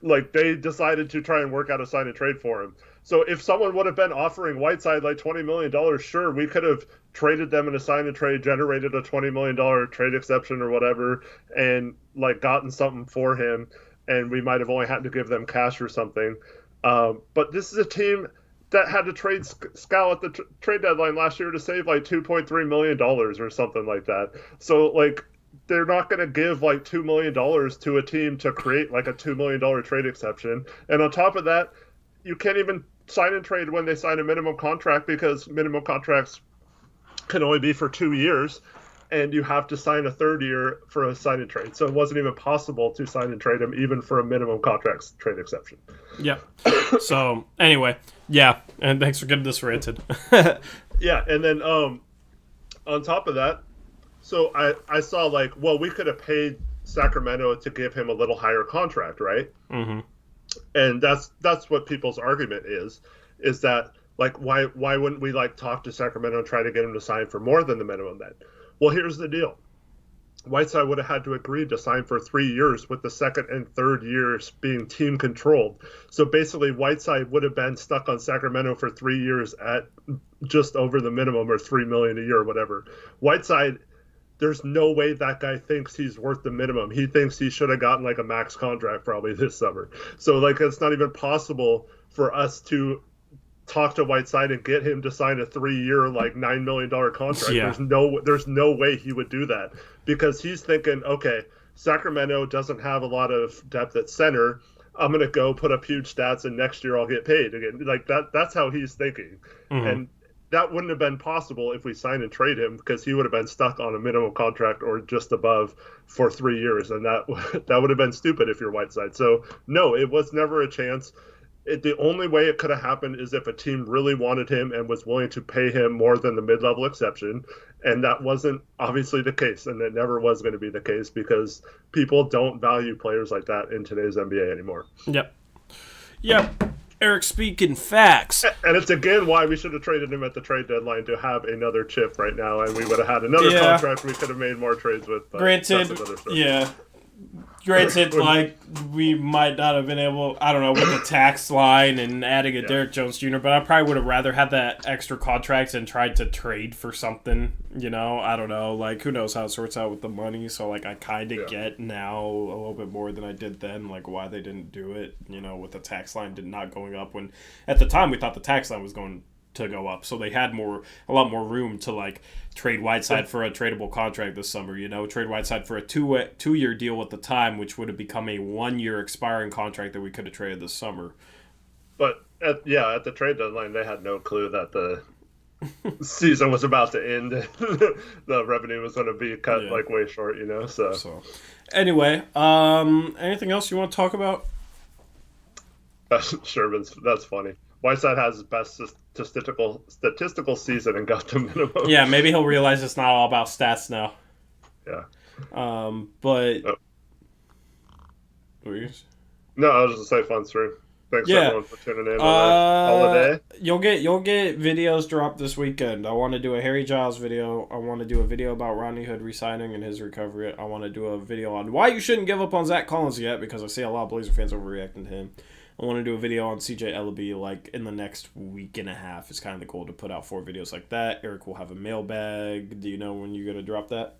like they decided to try and work out a sign and trade for him. So if someone would have been offering Whiteside like $20 million, sure, we could have traded them in a sign and trade, generated a $20 million trade exception or whatever, and like gotten something for him, and we might have only had to give them cash or something. But this is a team that had to trade Scal at the trade deadline last year to save like $2.3 million or something like that. So like they're not going to give like $2 million to a team to create like a $2 million trade exception. And on top of that, you can't even sign and trade when they sign a minimum contract because minimum contracts can only be for 2 years, and you have to sign a third year for a sign and trade. So it wasn't even possible to sign and trade him even for a minimum contracts trade exception. Yeah. So anyway, yeah, and thanks for getting this ranted. Yeah, and then on top of that, so I saw like, well, we could have paid Sacramento to give him a little higher contract, right? Mm-hmm. And that's what people's argument is that like why wouldn't we like talk to Sacramento and try to get him to sign for more than the minimum then? Well, here's the deal. Whiteside would have had to agree to sign for 3 years with the second and third years being team controlled. So basically Whiteside would have been stuck on Sacramento for 3 years at just over the minimum or $3 million a year or whatever. Whiteside, there's no way that guy thinks he's worth the minimum. He thinks he should have gotten like a max contract probably this summer. So like it's not even possible for us to talk to Whiteside and get him to sign a 3-year like $9 million contract. Yeah. There's no way he would do that because he's thinking, okay, Sacramento doesn't have a lot of depth at center. I'm gonna go put up huge stats and next year I'll get paid again. Like that's how he's thinking. Mm-hmm. And that wouldn't have been possible if we signed and trade him because he would have been stuck on a minimum contract or just above for 3 years. And that would have been stupid if you're Whiteside. So no, it was never a chance. the only way it could have happened is if a team really wanted him and was willing to pay him more than the mid-level exception. And that wasn't obviously the case, and it never was going to be the case because people don't value players like that in today's NBA anymore. Yep. Eric speaking facts. And it's again why we should have traded him at the trade deadline to have another chip right now, and we would have had another contract we could have made more trades with. But Granted, like, we might not have been able, I don't know, with the tax line and adding a Derrick Jones Jr., but I probably would have rather had that extra contract and tried to trade for something, you know? I don't know. Like, who knows how it sorts out with the money, so, like, I kind of get now a little bit more than I did then, like, why they didn't do it, you know, with the tax line not going up when, at the time, we thought the tax line was going to go up, so they had a lot more room to, like, trade Whiteside for a tradable contract this summer, you know, trade Whiteside for a two-year deal at the time, which would have become a 1-year expiring contract that we could have traded this summer. But at the trade deadline, they had no clue that the season was about to end. The revenue was going to be cut like way short, you know. So anyway, anything else you want to talk about? Sherman's, that's funny. Whiteside has his best statistical season and got to minimum. Yeah, maybe he'll realize it's not all about stats now. Yeah. But... Oh. Please? No, I was just going to say fun stream. Thanks everyone for tuning in on the holiday. You'll get videos dropped this weekend. I want to do a Harry Giles video. I want to do a video about Rodney Hood re-signing and his recovery. I want to do a video on why you shouldn't give up on Zach Collins yet, because I see a lot of Blazer fans overreacting to him. I want to do a video on CJ Ellaby like in the next week and a half. It's kind of the goal to put out 4 videos like that. Eric will have a mailbag. Do you know when you're going to drop that?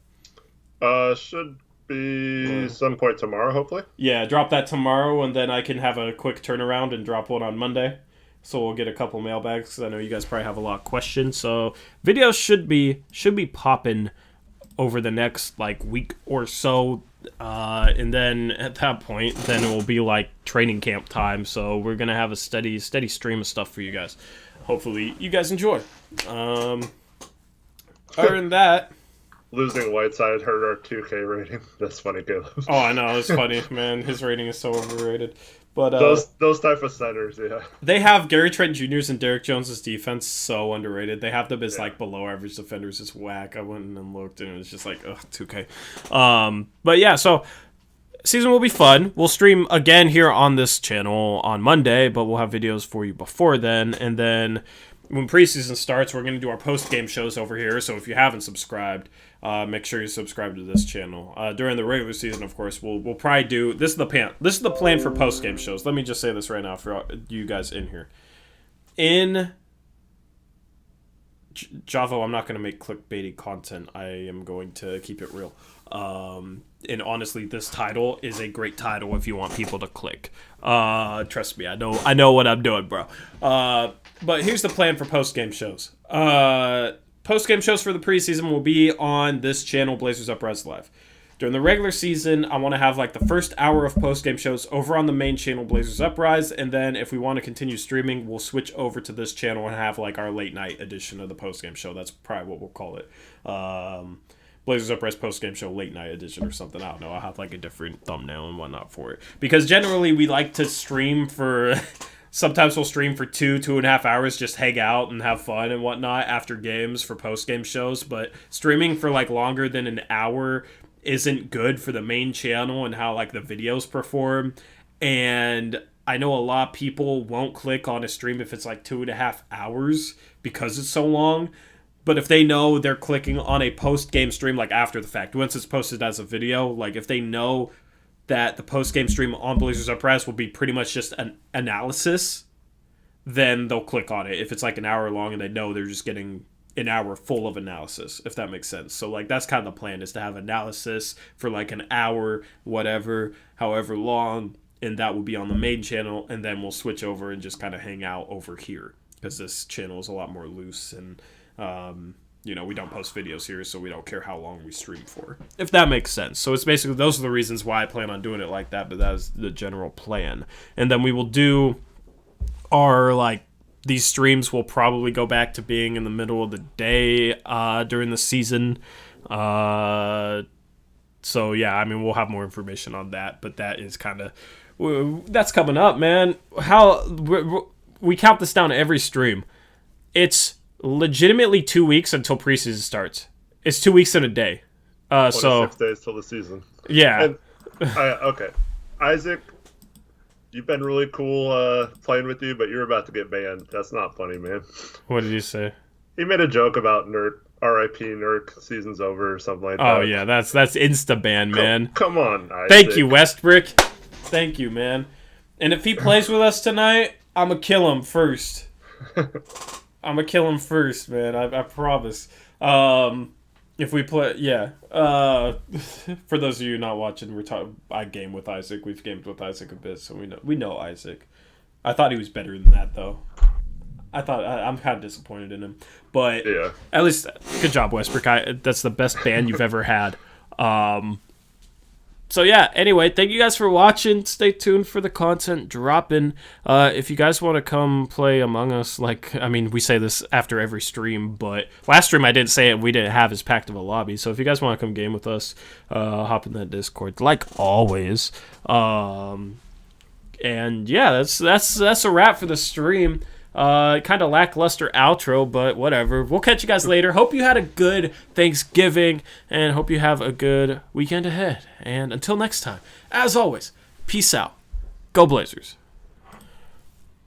Should be some point tomorrow, hopefully. Yeah, drop that tomorrow, and then I can have a quick turnaround and drop one on Monday. So we'll get a couple mailbags, because I know you guys probably have a lot of questions. So videos should be popping over the next like week or so. And then at that point, then it will be like training camp time. So we're gonna have a steady stream of stuff for you guys. Hopefully, you guys enjoy. Other than that, losing Whiteside hurt our 2K rating. That's funny, Caleb. Oh, I know, it's funny, man. His rating is so overrated. But those type of centers, yeah. They have Gary Trent Jr.'s and Derrick Jones' defense so underrated. They have them as like below average defenders. It's whack. I went and looked, and it was just like, ugh, 2K. But yeah, so season will be fun. We'll stream again here on this channel on Monday, but we'll have videos for you before then. And then when preseason starts, we're going to do our post-game shows over here. So if you haven't subscribed, make sure you subscribe to this channel. During the regular season, of course, we'll probably do this is the plan. This is the plan for post-game shows. Let me just say this right now for you guys in here. In Javo, I'm not going to make clickbaity content. I am going to keep it real. And honestly, this title is a great title if you want people to click. Trust me, I know what I'm doing, bro. But here's the plan for post-game shows. Post-game shows for the preseason will be on this channel, Blazers Uprise Live. During the regular season, I want to have like the first hour of post-game shows over on the main channel, Blazers Uprise, and then if we want to continue streaming, we'll switch over to this channel and have like our late night edition of the post-game show. That's probably what we'll call it. Blazers Uprise post-game show late night edition or something. I don't know. I'll have like a different thumbnail and whatnot for it. Because generally we like to stream for... Sometimes we'll stream for 2.5 hours, just hang out and have fun and whatnot after games for post-game shows. But streaming for like longer than an hour isn't good for the main channel and how like the videos perform. And I know a lot of people won't click on a stream if it's like 2.5 hours because it's so long. But if they know they're clicking on a post-game stream like after the fact, once it's posted as a video, like if they know that the post-game stream on Blazers Uprise will be pretty much just an analysis, then they'll click on it. If it's like an hour long and they know they're just getting an hour full of analysis, if that makes sense. So like that's kind of the plan, is to have analysis for like an hour, whatever, however long, and that will be on the main channel, and then we'll switch over and just kind of hang out over here because this channel is a lot more loose and you know, we don't post videos here, so we don't care how long we stream for, if that makes sense. So it's basically, those are the reasons why I plan on doing it like that, but that is the general plan. And then we will do our, like, these streams will probably go back to being in the middle of the day during the season. So, yeah, I mean, we'll have more information on that, but that is kind of that's coming up, man. We count this down every stream. It's legitimately 2 weeks until preseason starts. It's 2 weeks in a day. So 6 days till the season. Yeah. And, okay, Isaac, you've been really cool playing with you, but you're about to get banned. That's not funny, man. What did you say? He made a joke about Nurk, R.I.P. Nurk, season's over or something like that. Oh yeah, that's insta ban, man. Come on, Isaac. Thank you, Westbrook. Thank you, man. And if he plays with us tonight, I'm gonna kill him first. I'm gonna kill him first, man. I promise. If we play, yeah. For those of you not watching, I game with Isaac. We've gamed with Isaac a bit, so we know Isaac. I thought he was better than that, though. I'm kind of disappointed in him, but yeah. At least good job, Westbrook. That's the best ban you've ever had. So yeah, anyway, thank you guys for watching. Stay tuned for the content dropping. If you guys want to come play Among Us, we say this after every stream, but last stream I didn't say it. We didn't have as packed of a lobby. So if you guys want to come game with us, hop in that Discord like always. And yeah, that's a wrap for the stream. Kind of lackluster outro, but whatever. We'll catch you guys later. Hope you had a good Thanksgiving, and hope you have a good weekend ahead. And until next time, as always, peace out. Go Blazers.